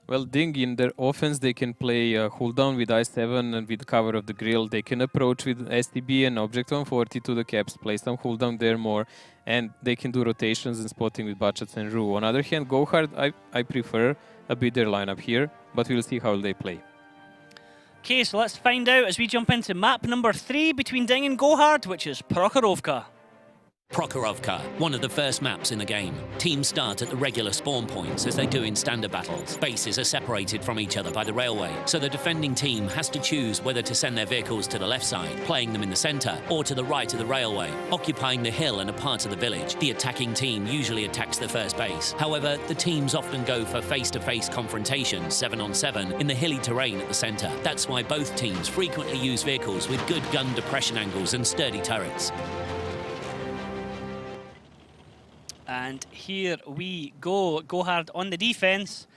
Well, DiNG in their offense, they can play hold down with I7 and with cover of the grill. They can approach with STB and Object 140 to the caps, play some hold down there more, and they can do rotations and spotting with Budgets and Ru. On the other hand, GoHard, I prefer a bit their lineup here, but we'll see how they play. Okay, so let's find out as we jump into map number 3 between DiNG and GoHard, which is Prokhorovka. Prokhorovka, one of the first maps in the game. Teams start at the regular spawn points as they do in standard battles. Bases are separated from each other by the railway, so the defending team has to choose whether to send their vehicles to the left side, playing them in the centre, or to the right of the railway, occupying the hill and a part of the village. The attacking team usually attacks the first base. However, the teams often go for face-to-face confrontations, 7-on-7, in the hilly terrain at the centre. That's why both teams frequently use vehicles with good gun depression angles and sturdy turrets. And here we go. GoHard on the defense,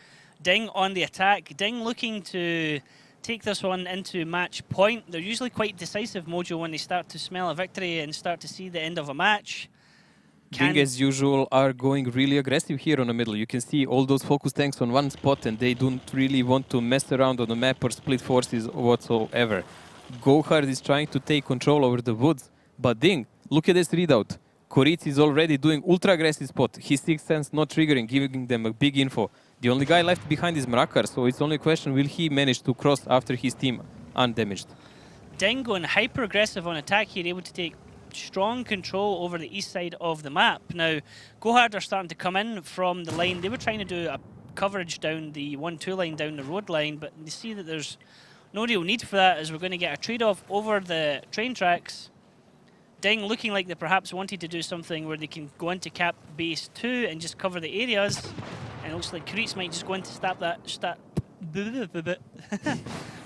DiNG on the attack. DiNG looking to take this one into match point. They're usually quite decisive, Mojo, when they start to smell a victory and start to see the end of a match. DiNG, as usual, are going really aggressive here on the middle. You can see all those focus tanks on one spot, and they don't really want to mess around on the map or split forces whatsoever. GoHard is trying to take control over the woods, but DiNG, look at this readout. Koritz is already doing ultra-aggressive spot. His Sixth Sense not triggering, giving them a big info. The only guy left behind is Mrakar, so it's only a question, will he manage to cross after his team undamaged? DiNG going hyper-aggressive on attack here, able to take strong control over the east side of the map. Now, GoHard are starting to come in from the line. They were trying to do a coverage down the 1-2 line, down the road line, but they see that there's no real need for that, as we're going to get a trade-off over the train tracks. DiNG looking like they perhaps wanted to do something where they can go into cap base 2 and just cover the areas. And it looks like Koritz might just go in to start that...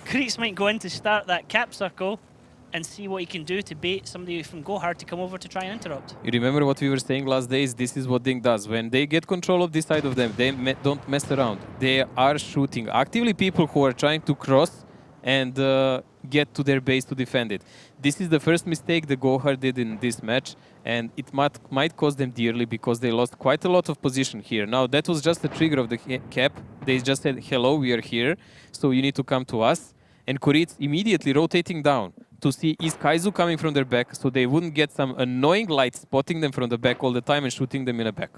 Koritz might go in to start that cap circle and see what he can do to bait somebody from GoHard to come over to try and interrupt. You remember what we were saying last days? This is what DiNG does. When they get control of this side of them, they don't mess around. They are shooting actively people who are trying to cross and get to their base to defend it. This is the first mistake the GoHard did in this match, and it might cost them dearly because they lost quite a lot of position here. Now, that was just the trigger of the cap. They just said, hello, we are here, so you need to come to us. And Koritz immediately rotating down to see is Kaizu coming from their back, so they wouldn't get some annoying light spotting them from the back all the time and shooting them in the back.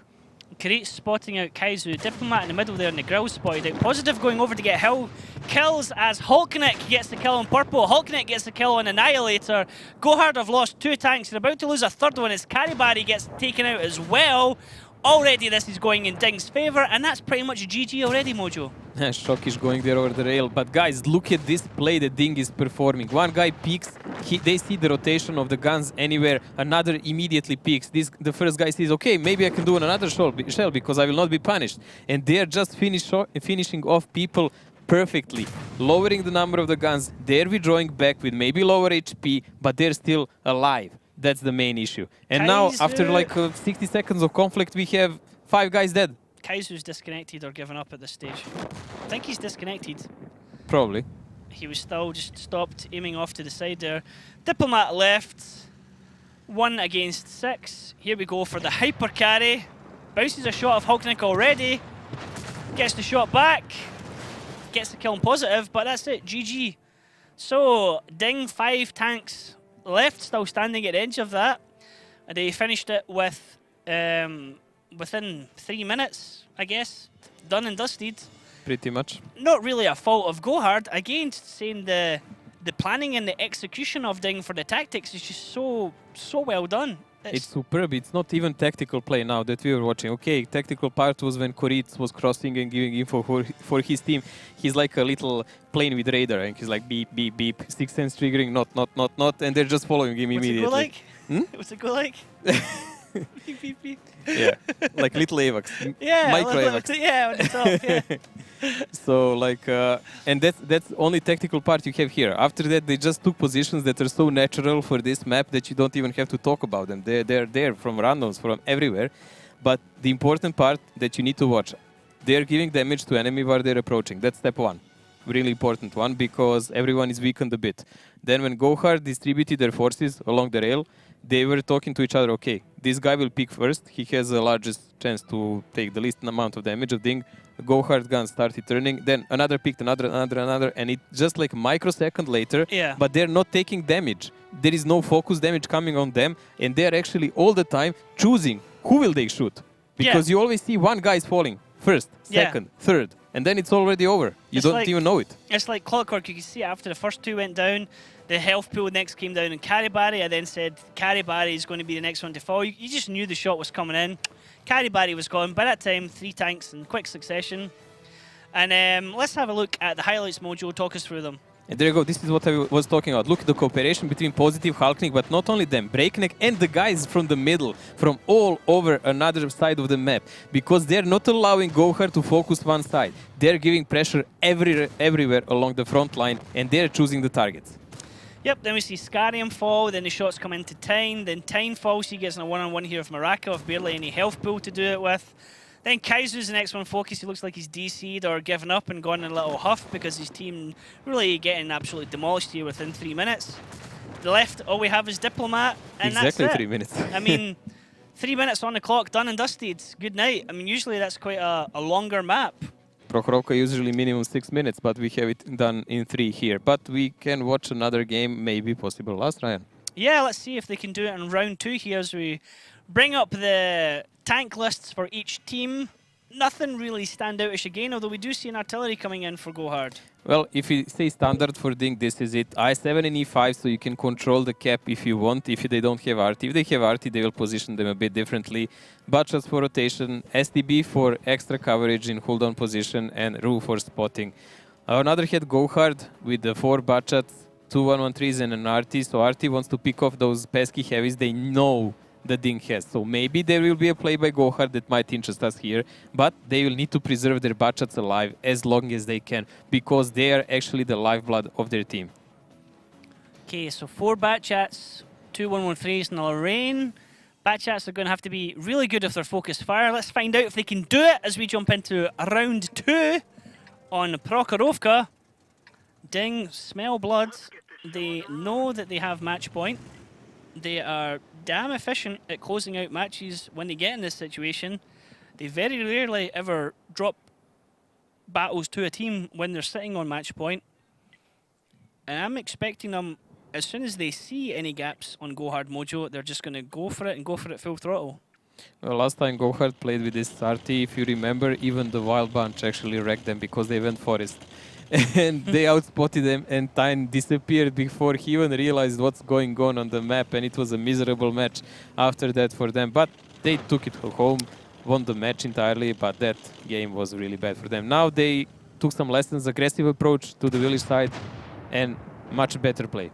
Koritz spotting out Kaizu. Diplomat in the middle there, and the grill spotted out. Positive going over to get Hill. Kills as Hulknik gets the kill on Purple. Hulknik gets the kill on Annihilator. GoHard have lost 2 tanks. They're about to lose a third one as Karibari gets taken out as well. Already this is going in DiNG's favour, and that's pretty much GG already, Mojo. Shock is going there over the rail. But guys, look at this play that DiNG is performing. One guy peeks, they see the rotation of the guns anywhere, another immediately peeks. The first guy says, okay, maybe I can do another shell because I will not be punished. And they are just finishing off people perfectly, lowering the number of the guns. They're withdrawing back with maybe lower HP, but they're still alive. That's the main issue. And now, after like 60 seconds of conflict, we have 5 guys dead. Kaizu's disconnected or given up at this stage. I think he's disconnected. Probably. He was still just stopped aiming off to the side there. Diplomat left. 1 against 6. Here we go for the hyper carry. Bounces a shot of Hulknik already. Gets the shot back. Gets the kill on positive, but that's it. GG. So, DiNG 5 tanks left, still standing at the edge of that. And they finished it with within 3 minutes, I guess. Done and dusted. Pretty much. Not really a fault of GoHard. Again, saying the planning and the execution of DiNG for the tactics is just so well done. It's superb. It's not even tactical play now that we were watching. Okay, tactical part was when Koritz was crossing and giving info for his team. He's like a little plane with radar, and he's like beep, beep, beep, Sixth Sense triggering, not, and they're just following him immediately. What's it go like? Hmm? What's it go like? Beep, beep, beep. Yeah, like little AVAX. Yeah, micro AVAX. Yeah, on the top, yeah. So like, and that's only tactical part you have here. After that, they just took positions that are so natural for this map that you don't even have to talk about them. They're there from randoms, from everywhere. But the important part that you need to watch, they're giving damage to enemy while they're approaching. That's step 1. Really important one, because everyone is weakened a bit. Then when GoHard distributed their forces along the rail, they were talking to each other, okay, this guy will pick first. He has the largest chance to take the least amount of damage of DiNG. GoHard gun started turning, then another picked, another, and it just like microsecond later, yeah. But they're not taking damage. There is no focus damage coming on them, and they're actually all the time choosing who will they shoot. Because you always see one guy is falling first, second, third, and then it's already over. You don't even know it. It's like clockwork. You can see after the first 2 went down, the health pool next came down, and Karibari, I then said Karibari is going to be the next one to fall. You just knew the shot was coming in. Karibari was gone. By that time, 3 tanks in quick succession. And let's have a look at the highlights, Mojo. Talk us through them. And there you go. This is what I was talking about. Look at the cooperation between Positive, Hulknik, but not only them, Breakneck and the guys from the middle, from all over another side of the map, because they're not allowing GoHard to focus one side. They're giving pressure everywhere along the front line, and they're choosing the targets. Yep, then we see Scarium fall, then the shots come into Tyne, then Tyne falls, he gets in a one-on-one here with Maraka with barely any health pool to do it with. Then Kaizu's the next one focused, he looks like he's DC'd or given up and gone in a little huff because his team really getting absolutely demolished here within 3 minutes. The left, all we have is Diplomat, and Exactly that's it. 3 minutes. I mean, 3 minutes on the clock, done and dusted, good night. I mean, usually that's quite a longer map. Prokhorivka usually minimum 6 minutes, but we have it done in 3 here. But we can watch another game, maybe possible last, Ryan. Yeah, let's see if they can do it in round 2 here as we bring up the tank lists for each team. Nothing really standoutish again, although we do see an artillery coming in for GoHard. Well, if you say standard for DiNG, this is it. I7 and E5, so you can control the cap if you want, if they don't have RT. If they have RT, they will position them a bit differently. Butchers for rotation, STB for extra coverage in hold-on position, and Ru for spotting. On the other hand, GoHard with the 4 Butchers, 2 113s and an RT. So RT wants to pick off those pesky heavies they know the DiNG has. So maybe there will be a play by GoHard that might interest us here, but they will need to preserve their Butchers alive as long as they can, because they are actually the lifeblood of their team. Okay, so 4 Batchats, 2 113s and a Lorraine. Batchats are going to have to be really good if they're focused fire. Let's find out if they can do it as we jump into round 2 on Prokhorovka. DiNG smell blood. They know that they have match point. They are damn efficient at closing out matches when they get in this situation. They very rarely ever drop battles to a team when they're sitting on match point. And I'm expecting them, as soon as they see any gaps on GoHard Mojo, they're just going to go for it and go for it full throttle. Well, last time GoHard played with this RT, if you remember, even the Wild Bunch actually wrecked them because they went forest. And they outspotted them, and Tyne disappeared before he even realized what's going on the map, and it was a miserable match after that for them. But they took it home, won the match entirely, but that game was really bad for them. Now they took some lessons, aggressive approach to the village side, and much better play.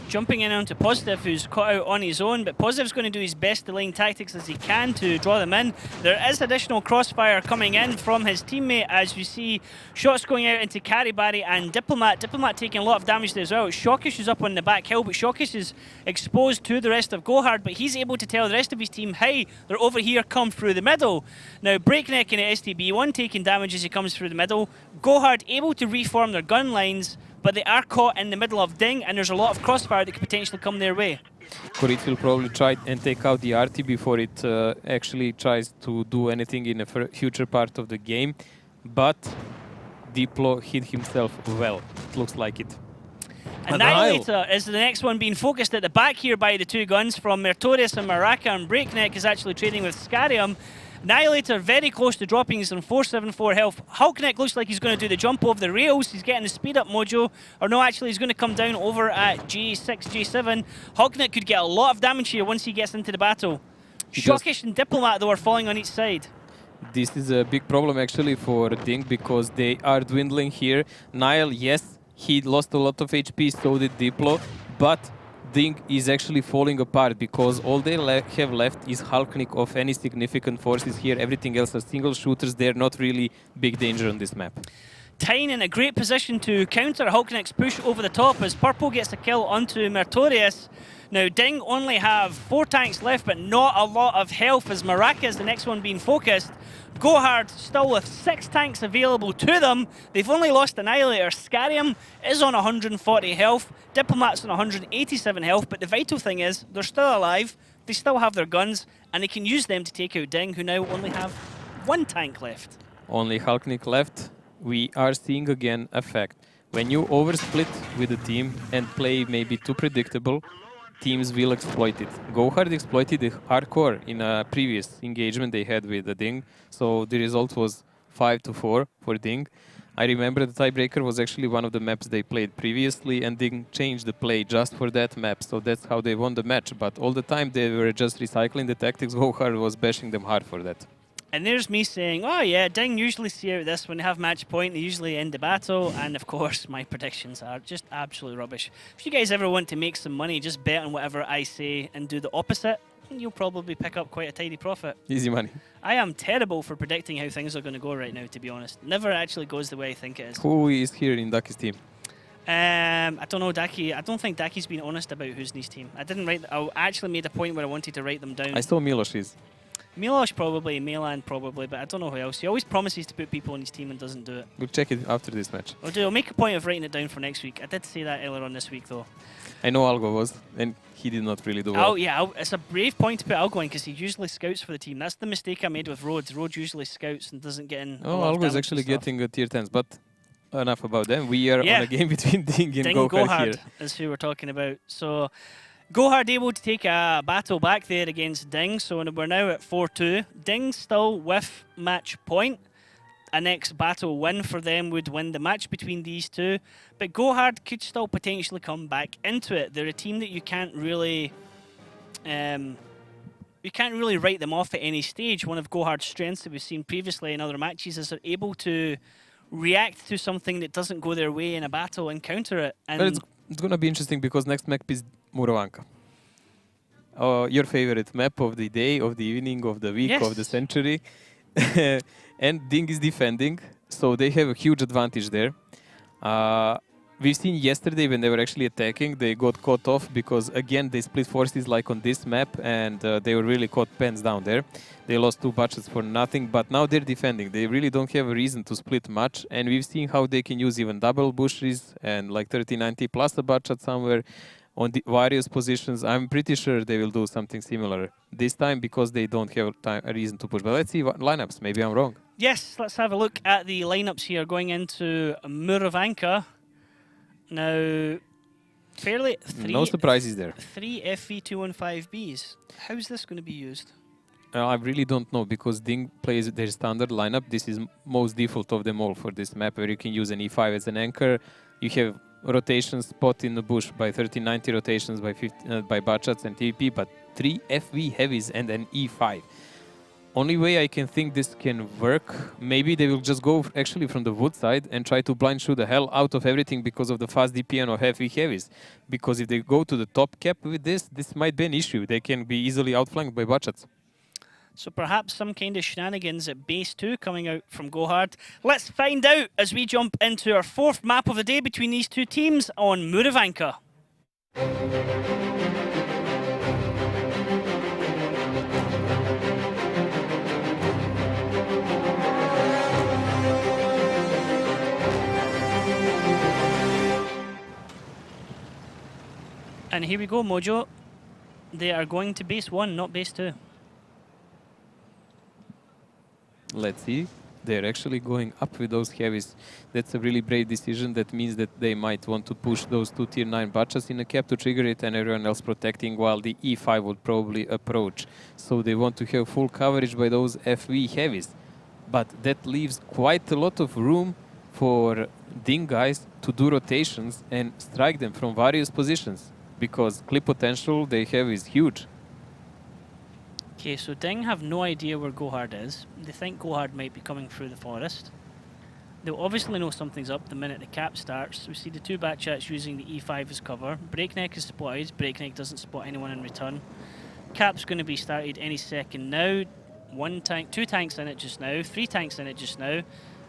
Jumping in onto Positive, who's caught out on his own, but Positive's going to do his best delaying tactics as he can to draw them in. There is additional crossfire coming in from his teammate, as you see shots going out into Karibari and Diplomat. Diplomat taking a lot of damage there as well. Shockish is up on the back hill, but Shockish is exposed to the rest of GoHard, but he's able to tell the rest of his team, hey, they're over here, come through the middle. Now, Breakneck and STB1 taking damage as he comes through the middle. GoHard able to reform their gun lines, but they are caught in the middle of DiNG, and there's a lot of crossfire that could potentially come their way. Kurit will probably try and take out the RT before it actually tries to do anything in a future part of the game, but Diplo hit himself well. It looks like it. Annihilator is the next one being focused at the back here by the 2 guns from Mertorius and Maraka, and Breakneck is actually trading with Scarium. Annihilator very close to dropping, he's on 474 health. Hulkneck looks like he's going to do the jump over the rails, he's getting the speed up mojo, or no, actually he's going to come down over at G6, G7. Hulkneck could get a lot of damage here once he gets into the battle. Shockish and Diplomat though are falling on each side. This is a big problem actually for DiNG because they are dwindling here. Nile, yes, he lost a lot of HP, so did Diplo, but DiNG is actually falling apart because all they have left is Hulknik of any significant forces here. Everything else are single shooters. They're not really big danger on this map. Tyne in a great position to counter Hulknik's push over the top as Purple gets a kill onto Mertorius. Now, DiNG only have 4 tanks left, but not a lot of health as Maraka is the next one being focused. GoHard still with 6 tanks available to them. They've only lost Annihilator. Scarium is on 140 health. Diplomat's on 187 health, but the vital thing is they're still alive, they still have their guns, and they can use them to take out DiNG, who now only have 1 tank left. Only Hulknik left. We are seeing again a fact. When you oversplit with a team and play maybe too predictable, teams will exploit it. GoHard exploited it hardcore in a previous engagement they had with the DiNG, so the result was 5-4 for DiNG. I remember the tiebreaker was actually one of the maps they played previously, and DiNG changed the play just for that map, so that's how they won the match. But all the time they were just recycling the tactics. GoHard was bashing them hard for that. And there's me saying, oh yeah, DiNG usually see out this when they have match point, they usually end the battle, and of course my predictions are just absolutely rubbish. If you guys ever want to make some money, just bet on whatever I say and do the opposite, and you'll probably pick up quite a tidy profit. Easy money. I am terrible for predicting how things are going to go right now, to be honest. Never actually goes the way I think it is. Who is here in Ducky's team? I don't know, Daki. I don't think Daki's been honest about who's in his team. I didn't write. I actually made a point where I wanted to write them down. I saw Miloš is. Miloš probably, Milan probably, but I don't know who else. He always promises to put people in his team and doesn't do it. We'll check it after this match. I'll make a point of writing it down for next week. I did say that earlier on this week, though. I know Algo was, and he did not really do well. Oh, yeah, it's a brave point to put Algo in because he usually scouts for the team. That's the mistake I made with Rhodes. Rhodes usually scouts and doesn't get in. Oh, Algo is actually getting tier 10s, but enough about them. We are on a game between DiNG and GoHard here. Is who we're talking about. So, GoHard able to take a battle back there against DiNG. So we're now at 4-2. DiNG still with match point. A next battle win for them would win the match between these two. But GoHard could still potentially come back into it. They're a team that you can't really write them off at any stage. One of GoHard's strengths that we've seen previously in other matches is they're able to react to something that doesn't go their way in a battle and counter it. And but it's going to be interesting because next map is Murovanka. Your favorite map of the day, of the evening, of the week, of the century. And DiNG is defending, so they have a huge advantage there. We've seen yesterday when they were actually attacking, they got caught off because, again, they split forces like on this map, and they were really caught pens down there. They lost 2 budgets for nothing, but now they're defending. They really don't have a reason to split much, and we've seen how they can use even double bushes and like 30-90 plus a budget somewhere on the various positions. I'm pretty sure they will do something similar this time because they don't have a reason to push. But let's see what lineups. Maybe I'm wrong. Yes, let's have a look at the lineups here going into Murovanka. Now, fairly no surprises there. 3 FV215Bs. How's this going to be used? I really don't know because DiNG plays their standard lineup. This is most default of them all for this map where you can use an E5 as an anchor. You have rotation spot in the bush by 30-90 rotations by Bachats and TP, but 3 FV heavies and an E5. Only way I can think this can work, maybe they will just go actually from the wood side and try to blind shoot the hell out of everything because of the fast DPN of FV heavies. Because if they go to the top cap with this might be an issue. They can be easily outflanked by Bachats. So perhaps some kind of shenanigans at base 2 coming out from GoHard. Let's find out as we jump into our 4th map of the day between these two teams on Murovanka. And here we go, Mojo. They are going to base 1, not base 2. Let's see. They're actually going up with those heavies. That's a really brave decision. That means that they might want to push those 2 tier 9 Bachas in a cap to trigger it and everyone else protecting while the E5 would probably approach. So they want to have full coverage by those FV heavies. But that leaves quite a lot of room for DiNG guys to do rotations and strike them from various positions. Because clip potential they have is huge. Okay, so DiNG have no idea where GoHard is. They think GoHard might be coming through the forest. They'll obviously know something's up the minute the cap starts. We see the 2 Bachats using the E5 as cover. Breakneck is spotted. Breakneck doesn't spot anyone in return. Cap's going to be started any second now. 2 tanks in it just now. 3 tanks in it just now.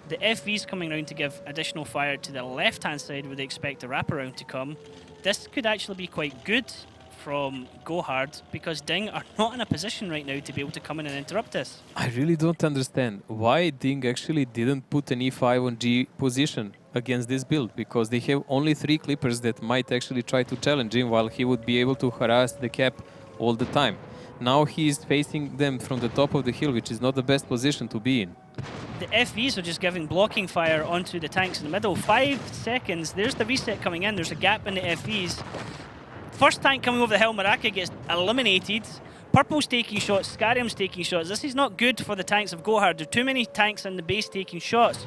The FV's coming around to give additional fire to the left-hand side where they expect a wraparound to come. This could actually be quite good from GoHard because DiNG are not in a position right now to be able to come in and interrupt this. I really don't understand why DiNG actually didn't put an E5 on G position against this build, because they have only 3 clippers that might actually try to challenge him while he would be able to harass the cap all the time. Now he's facing them from the top of the hill, which is not the best position to be in. The FVs are just giving blocking fire onto the tanks in the middle. 5 seconds, there's the reset coming in, there's a gap in the FVs. First tank coming over the hill, Maraka gets eliminated. Purple's taking shots, Scarium's taking shots. This is not good for the tanks of GoHard. There are too many tanks in the base taking shots.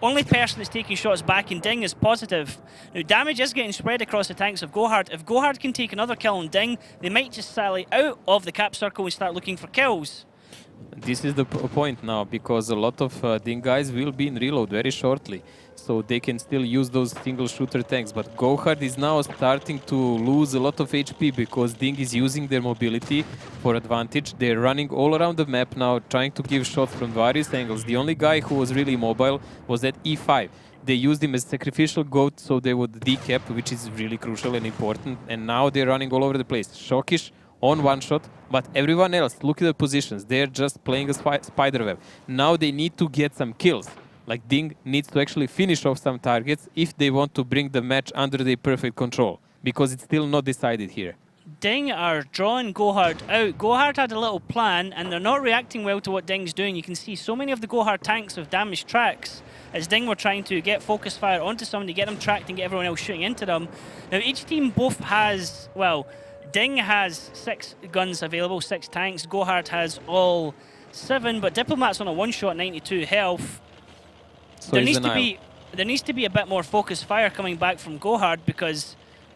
Only person that's taking shots back in DiNG is positive. Now damage is getting spread across the tanks of GoHard. If GoHard can take another kill on DiNG, they might just sally out of the cap circle and start looking for kills. This is the point now, because a lot of DiNG guys will be in reload very shortly. So they can still use those single shooter tanks. But GoHard is now starting to lose a lot of HP because DiNG is using their mobility for advantage. They're running all around the map now, trying to give shots from various angles. The only guy who was really mobile was that E5. They used him as sacrificial goat, so they would decap, which is really crucial and important. And now they're running all over the place. Shokish on one shot, but everyone else, look at the positions. They're just playing a spiderweb. Now they need to get some kills. Like DiNG needs to actually finish off some targets if they want to bring the match under their perfect control, because it's still not decided here. DiNG are drawing GoHard out. GoHard had a little plan, and they're not reacting well to what DiNG's doing. You can see so many of the GoHard tanks have damaged tracks as DiNG were trying to get focus fire onto someone to get them tracked and get everyone else shooting into them. Now, each team both has, well, DiNG has 6 guns available, 6 tanks. GoHard has all 7, but Diplomat's on a one-shot 92 health. So There needs to be a bit more focused fire coming back from GoHard because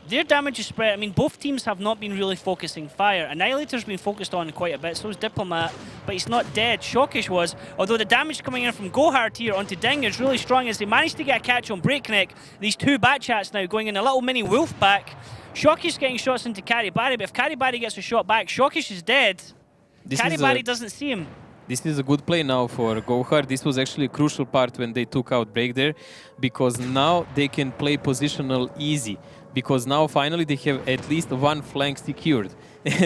their damage is spread. I mean, both teams have not been really focusing fire. Annihilator's been focused on quite a bit, so is Diplomat, but he's not dead. Shokish was, although the damage coming in from GoHard here onto DiNG is really strong as they managed to get a catch on Breakneck. These 2 Batchats now going in a little mini wolf back. Shokish getting shots into Karibari, but if Karibari gets a shot back, Shokish is dead. Karibari doesn't see him. This is a good play now for GoHard. This was actually a crucial part when they took out Break there, because now they can play positional easy. Because now finally they have at least one flank secured.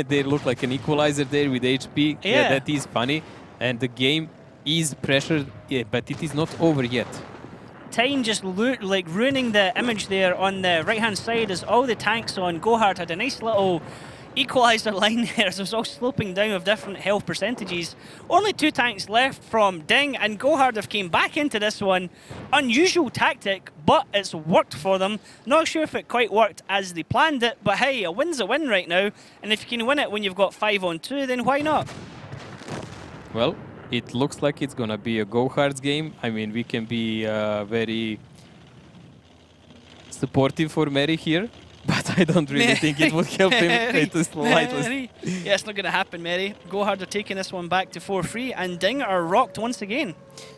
They look like an equalizer there with HP. Yeah, that is funny. And the game is pressured, but it is not over yet. Time just like ruining the image there on the right-hand side as all the tanks on GoHard had a nice little equalizer line there, so it's all sloping down with different health percentages. Only 2 tanks left from DiNG, and GoHard have came back into this one. Unusual tactic, but it's worked for them. Not sure if it quite worked as they planned it, but hey, a win's a win right now, and if you can win it when you've got 5 on 2, then why not? Well, it looks like it's gonna be a GoHard's game. I mean, we can be very supportive for Mary here, but I don't really think it would help him. Yeah, it's not going to happen, Mary. GoHard are taking this one back to 4-3, and DiNG are rocked once again.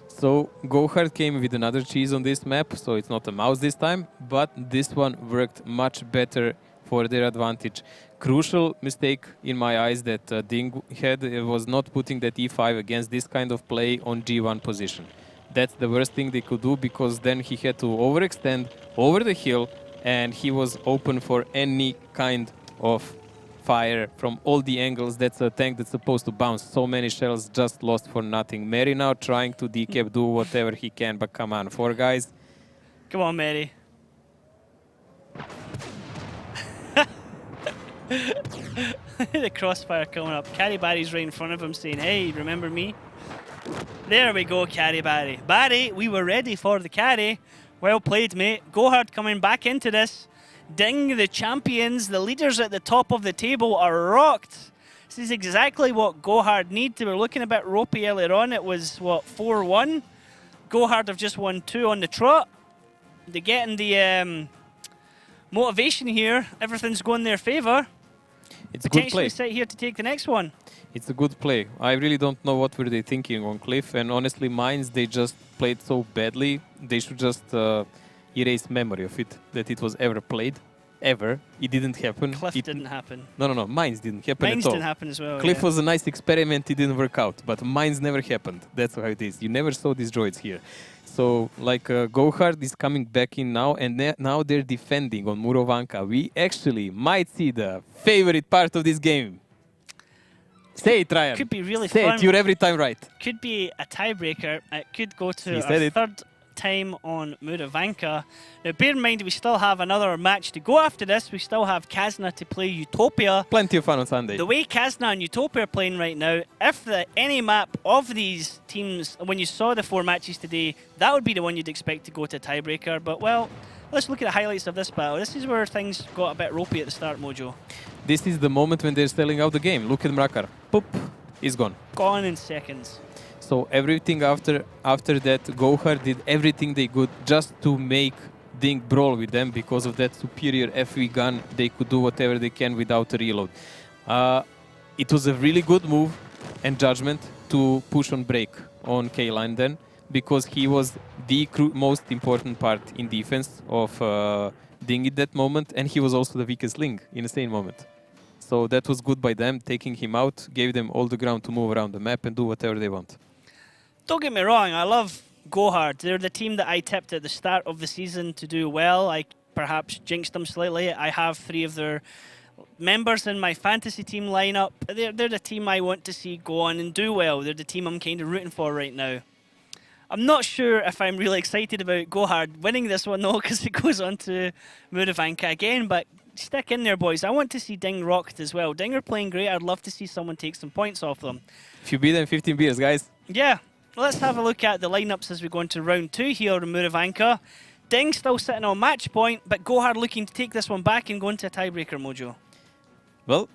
So GoHard came with another cheese on this map, so it's not a mouse this time, but this one worked much better for their advantage. Crucial mistake in my eyes that DiNG had was not putting that E5 against this kind of play on G1 position. That's the worst thing they could do, because then he had to overextend over the hill, and he was open for any kind of fire from all the angles. That's a tank that's supposed to bounce. So many shells just lost for nothing. Mary now trying to decap, do whatever he can, but come on, 4 guys. Come on, Mary. The crossfire coming up. Karibari's right in front of him saying, hey, remember me? There we go, Karibari. Barry, we were ready for the carry. Well played, mate. GoHard coming back into this. DiNG, the champions, the leaders at the top of the table are rocked. This is exactly what GoHard need. They were looking a bit ropey earlier on. It was, what, 4-1? GoHard have just won 2 on the trot. They're getting the motivation here. Everything's going their favour. It's a good play. Potentially set here to take the next one. It's a good play. I really don't know what were they thinking on Cliff, and honestly, Mines, they just played so badly. They should just erase memory of it, that it was ever played. Ever. It didn't happen. Cliff didn't happen. No. Mines didn't happen Mines at all. didn't happen as well. Cliff was a nice experiment. It didn't work out, but Mines never happened. That's how it is. You never saw these droids here. So, like, GoHard is coming back in now, and now they're defending on Murovanka. We actually might see the favorite part of this game. Say it, Ryan. Could be really Say fun. it, you're every time right. Could be a tiebreaker. It could go to He our said it. 3rd time on Murovanka. Now, bear in mind, we still have another match to go after this. We still have Kazna to play Utopia. Plenty of fun on Sunday. The way Kazna and Utopia are playing right now, if any map of these teams, when you saw the 4 matches today, that would be the one you'd expect to go to tiebreaker. But, well, let's look at the highlights of this battle. This is where things got a bit ropey at the start, Mojo. This is the moment when they're selling out the game. Look at Mrakar. Poop. He's gone. Gone in seconds. So everything after that, GoHard did everything they could just to make DiNG brawl with them. Because of that superior FV gun, they could do whatever they can without a reload. It was a really good move and judgment to push on break on K-Line then, because he was the most important part in defense of DiNG at that moment, and he was also the weakest link in the same moment. So that was good by them, taking him out, gave them all the ground to move around the map and do whatever they want. Don't get me wrong, I love GoHard. They're the team that I tipped at the start of the season to do well. I perhaps jinxed them slightly. I have 3 of their members in my fantasy team lineup. They're the team I want to see go on and do well. They're the team I'm kind of rooting for right now. I'm not sure if I'm really excited about GoHard winning this one though, because it goes on to Muravanka again, but stick in there, boys. I want to see DiNG rocked as well. DiNG are playing great. I'd love to see someone take some points off them. If you beat them, 15 beers, guys. Yeah. Let's have a look at the lineups as we go into round 2 here in Muravanka. DiNG still sitting on match point, but GoHard looking to take this one back and go into a tiebreaker, Mojo. Well,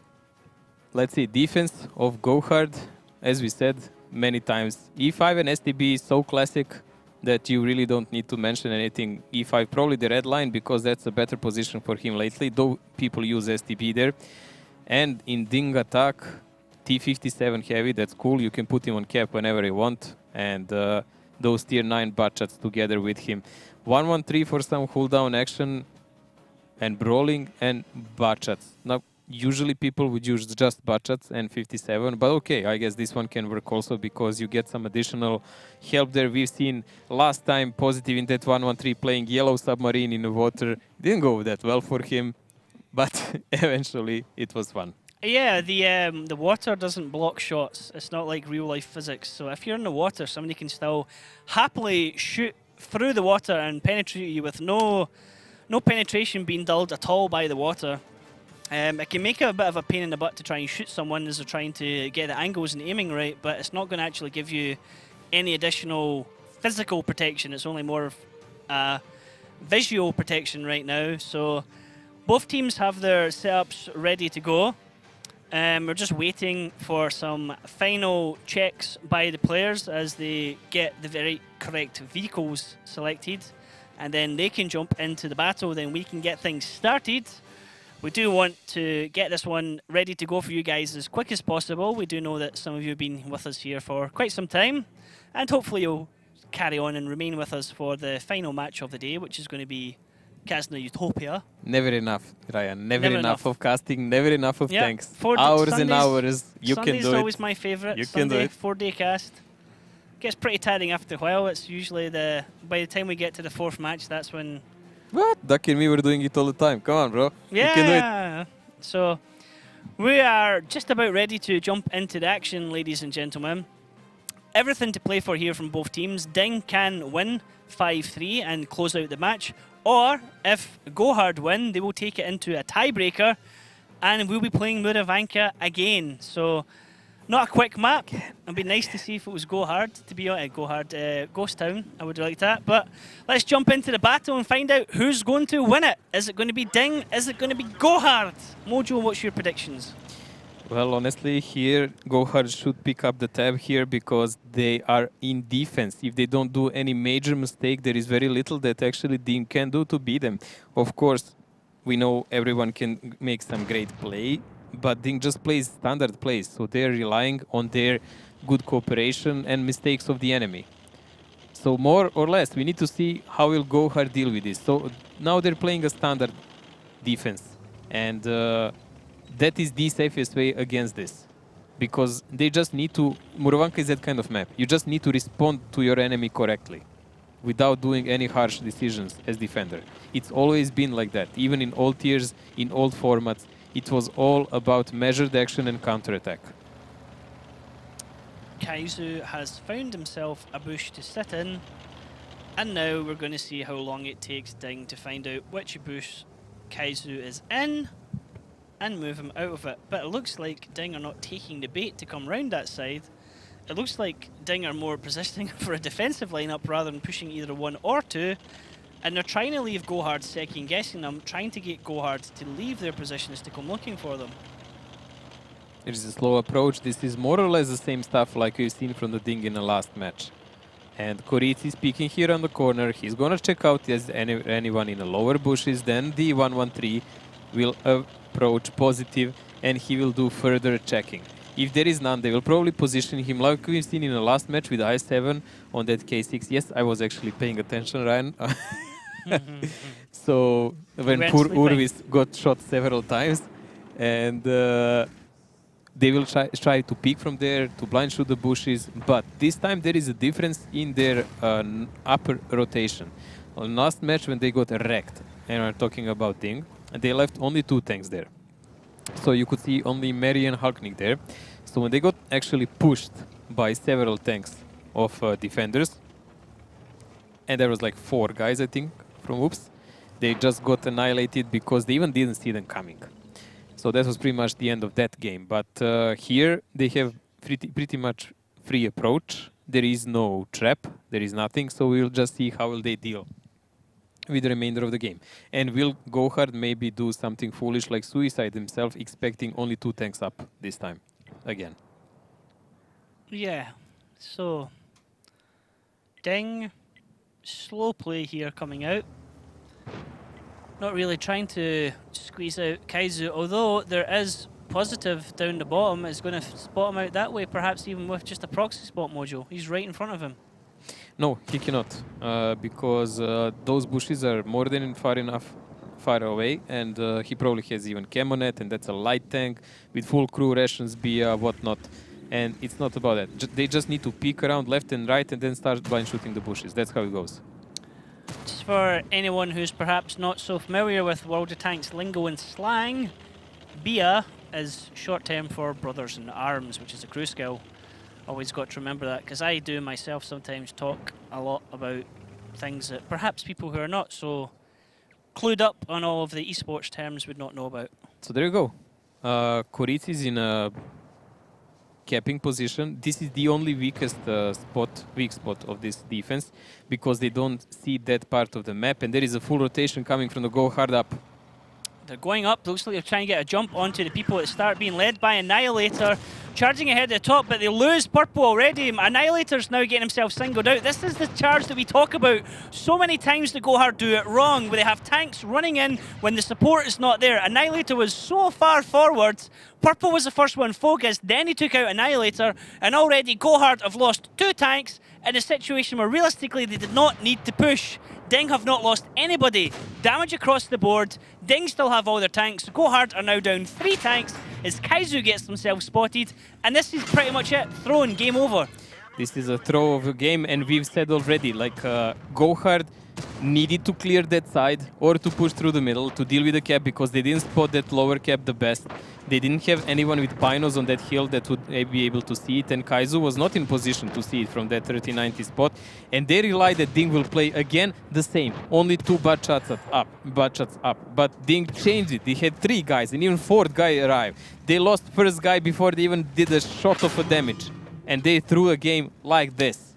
let's see. Defense of GoHard, as we said many times. E5 and STB is so classic that you really don't need to mention anything. E5 probably the red line because that's a better position for him lately, though people use STB there. And in DiNG attack, T57 heavy, that's cool. You can put him on cap whenever you want. And those tier 9 butt shots together with him. 1-1-3 for some cooldown action and brawling and butt shots. Now, usually people would use just butt shots and 57, but okay, I guess this one can work also because you get some additional help there. We've seen last time positive in that 1-1-3 playing yellow submarine in the water. Didn't go that well for him, but eventually it was fun. Yeah, the water doesn't block shots. It's not like real life physics. So if you're in the water, somebody can still happily shoot through the water and penetrate you with no penetration being dulled at all by the water. It can make it a bit of a pain in the butt to try and shoot someone as they're trying to get the angles and aiming right, but it's not going to actually give you any additional physical protection. It's only more visual protection right now. So both teams have their setups ready to go. We're just waiting for some final checks by the players as they get the very correct vehicles selected, and then they can jump into the battle. Then we can get things started. We do want to get this one ready to go for you guys as quick as possible. We do know that some of you have been with us here for quite some time, and hopefully you'll carry on and remain with us for the final match of the day, which is going to be Kazna Utopia. Never enough, Ryan. Never enough of casting, never enough of tanks. Hours Sundays, and hours. You can do it. Sunday's always my favourite. You Sunday, can do it. 4-day cast. Gets pretty tiring after a while. It's usually by the time we get to the 4th match, that's when... What? Duck and me were doing it all the time. Come on, bro. Yeah. You can do it. So we are just about ready to jump into the action, ladies and gentlemen. Everything to play for here from both teams. DiNG can win 5-3 and close out the match. Or, if GoHard win, they will take it into a tiebreaker and we'll be playing Muravanka again. So, not a quick map. It'd be nice to see if it was GoHard, to be honest. GoHard, Ghost Town, I would like that. But let's jump into the battle and find out who's going to win it. Is it going to be DiNG? Is it going to be GoHard? Mojo, what's your predictions? Well, honestly, here GoHard should pick up the tab here because they are in defense. If they don't do any major mistake, there is very little that actually DiNG can do to beat them. Of course, we know everyone can make some great play, but DiNG just plays standard plays, so they're relying on their good cooperation and mistakes of the enemy. So more or less, we need to see how will GoHard deal with this. So now they're playing a standard defense, and that is the safest way against this, because they just need to... Muravanka is that kind of map. You just need to respond to your enemy correctly without doing any harsh decisions as defender. It's always been like that. Even in old tiers, in old formats, it was all about measured action and counterattack. Kaizu has found himself a bush to sit in, and now we're going to see how long it takes DiNG to find out which bush Kaizu is in and move him out of it. But it looks like DiNG are not taking the bait to come round that side. It looks like DiNG are more positioning for a defensive lineup rather than pushing either 1 or 2. And they're trying to leave GoHard second guessing them, trying to get GoHard to leave their positions to come looking for them. It is a slow approach. This is more or less the same stuff like we've seen from the DiNG in the last match. And Koritz is peeking here on the corner. He's gonna check out if there's anyone in the lower bushes. Then the 1-1-3 will approach positive and he will do further checking. If there is none, they will probably position him like we've seen in the last match with I7 on that K6. Yes, I was actually paying attention, Ryan. So when poor Urvis got shot several times, and they will try to peek from there, to blind shoot the bushes, but this time there is a difference in their upper rotation. On last match when they got wrecked, and we're talking about DiNG, they left only 2 tanks there. So you could see only Mary and Hulknik there. So when they got actually pushed by several tanks of defenders, and there was like 4 guys, I think, from Oops, they just got annihilated because they even didn't see them coming. So that was pretty much the end of that game. But here they have pretty much free approach. There is no trap, there is nothing, so we'll just see how will they deal with the remainder of the game. And will GoHard maybe do something foolish like suicide himself, expecting only 2 tanks up this time, again. Yeah, so DiNG, slow play here coming out. Not really trying to squeeze out Kaizu, although there is positive down the bottom, is going to spot him out that way, perhaps even with just a proxy spot mojo. He's right in front of him. No, he cannot, because those bushes are more than far away, and he probably has even Chemonet, and that's a light tank with full crew rations, BIA, whatnot. And it's not about that. They just need to peek around left and right and then start blind shooting the bushes. That's how it goes. Just for anyone who's perhaps not so familiar with World of Tanks lingo and slang, BIA is short term for Brothers in Arms, which is a crew skill. Always got to remember that, because I do myself sometimes talk a lot about things that perhaps people who are not so clued up on all of the esports terms would not know about. So there you go. Koritz is in a capping position. This is the only weakest weak spot of this defense, because they don't see that part of the map, and there is a full rotation coming from the GoHard up. They're going up. Looks like they're trying to get a jump onto the people that start, being led by Annihilator, charging ahead at the top, but they lose Purple already. Annihilator's now getting himself singled out. This is the charge that we talk about so many times. The GoHard do it wrong, where they have tanks running in when the support is not there. Annihilator was so far forward. Purple was the first one focused, then he took out Annihilator, and already GoHard have lost 2 tanks in a situation where realistically they did not need to push. DiNG have not lost anybody. Damage across the board. DiNG still have all their tanks. GoHard are now down 3 tanks as Kaizu gets themselves spotted. And this is pretty much it. Thrown, game over. This is a throw of a game, and we've said already, like GoHard needed to clear that side or to push through the middle to deal with the cap, because they didn't spot that lower cap the best. They didn't have anyone with Pinos on that hill that would be able to see it, and Kaizu was not in position to see it from that 3090 spot. And they relied that DiNG will play again the same. Only 2 butt shots up. But DiNG changed it. They had 3 guys, and even 4th guy arrived. They lost first guy before they even did a shot of a damage. And they threw a game like this.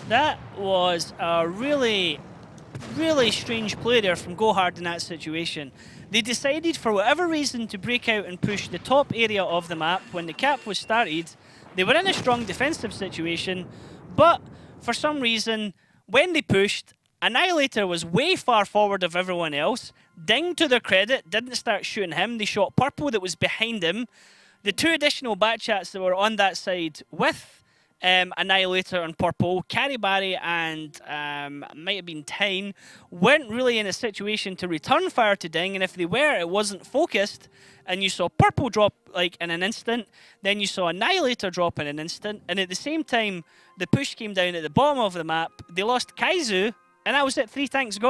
That was a really strange play there from GoHard in that situation. They decided for whatever reason to break out and push the top area of the map when the cap was started. They were in a strong defensive situation, but for some reason, when they pushed, Annihilator was way far forward of everyone else. DiNG, to their credit, didn't start shooting him. They shot Purple that was behind him. The 2 additional Batchats that were on that side with Annihilator and Purple, Caribari and might have been Tyne, weren't really in a situation to return fire to DiNG, and if they were, it wasn't focused. And you saw Purple drop like in an instant, then you saw Annihilator drop in an instant, and at the same time, the push came down at the bottom of the map. They lost Kaizu, and that was it. 3 tanks gone.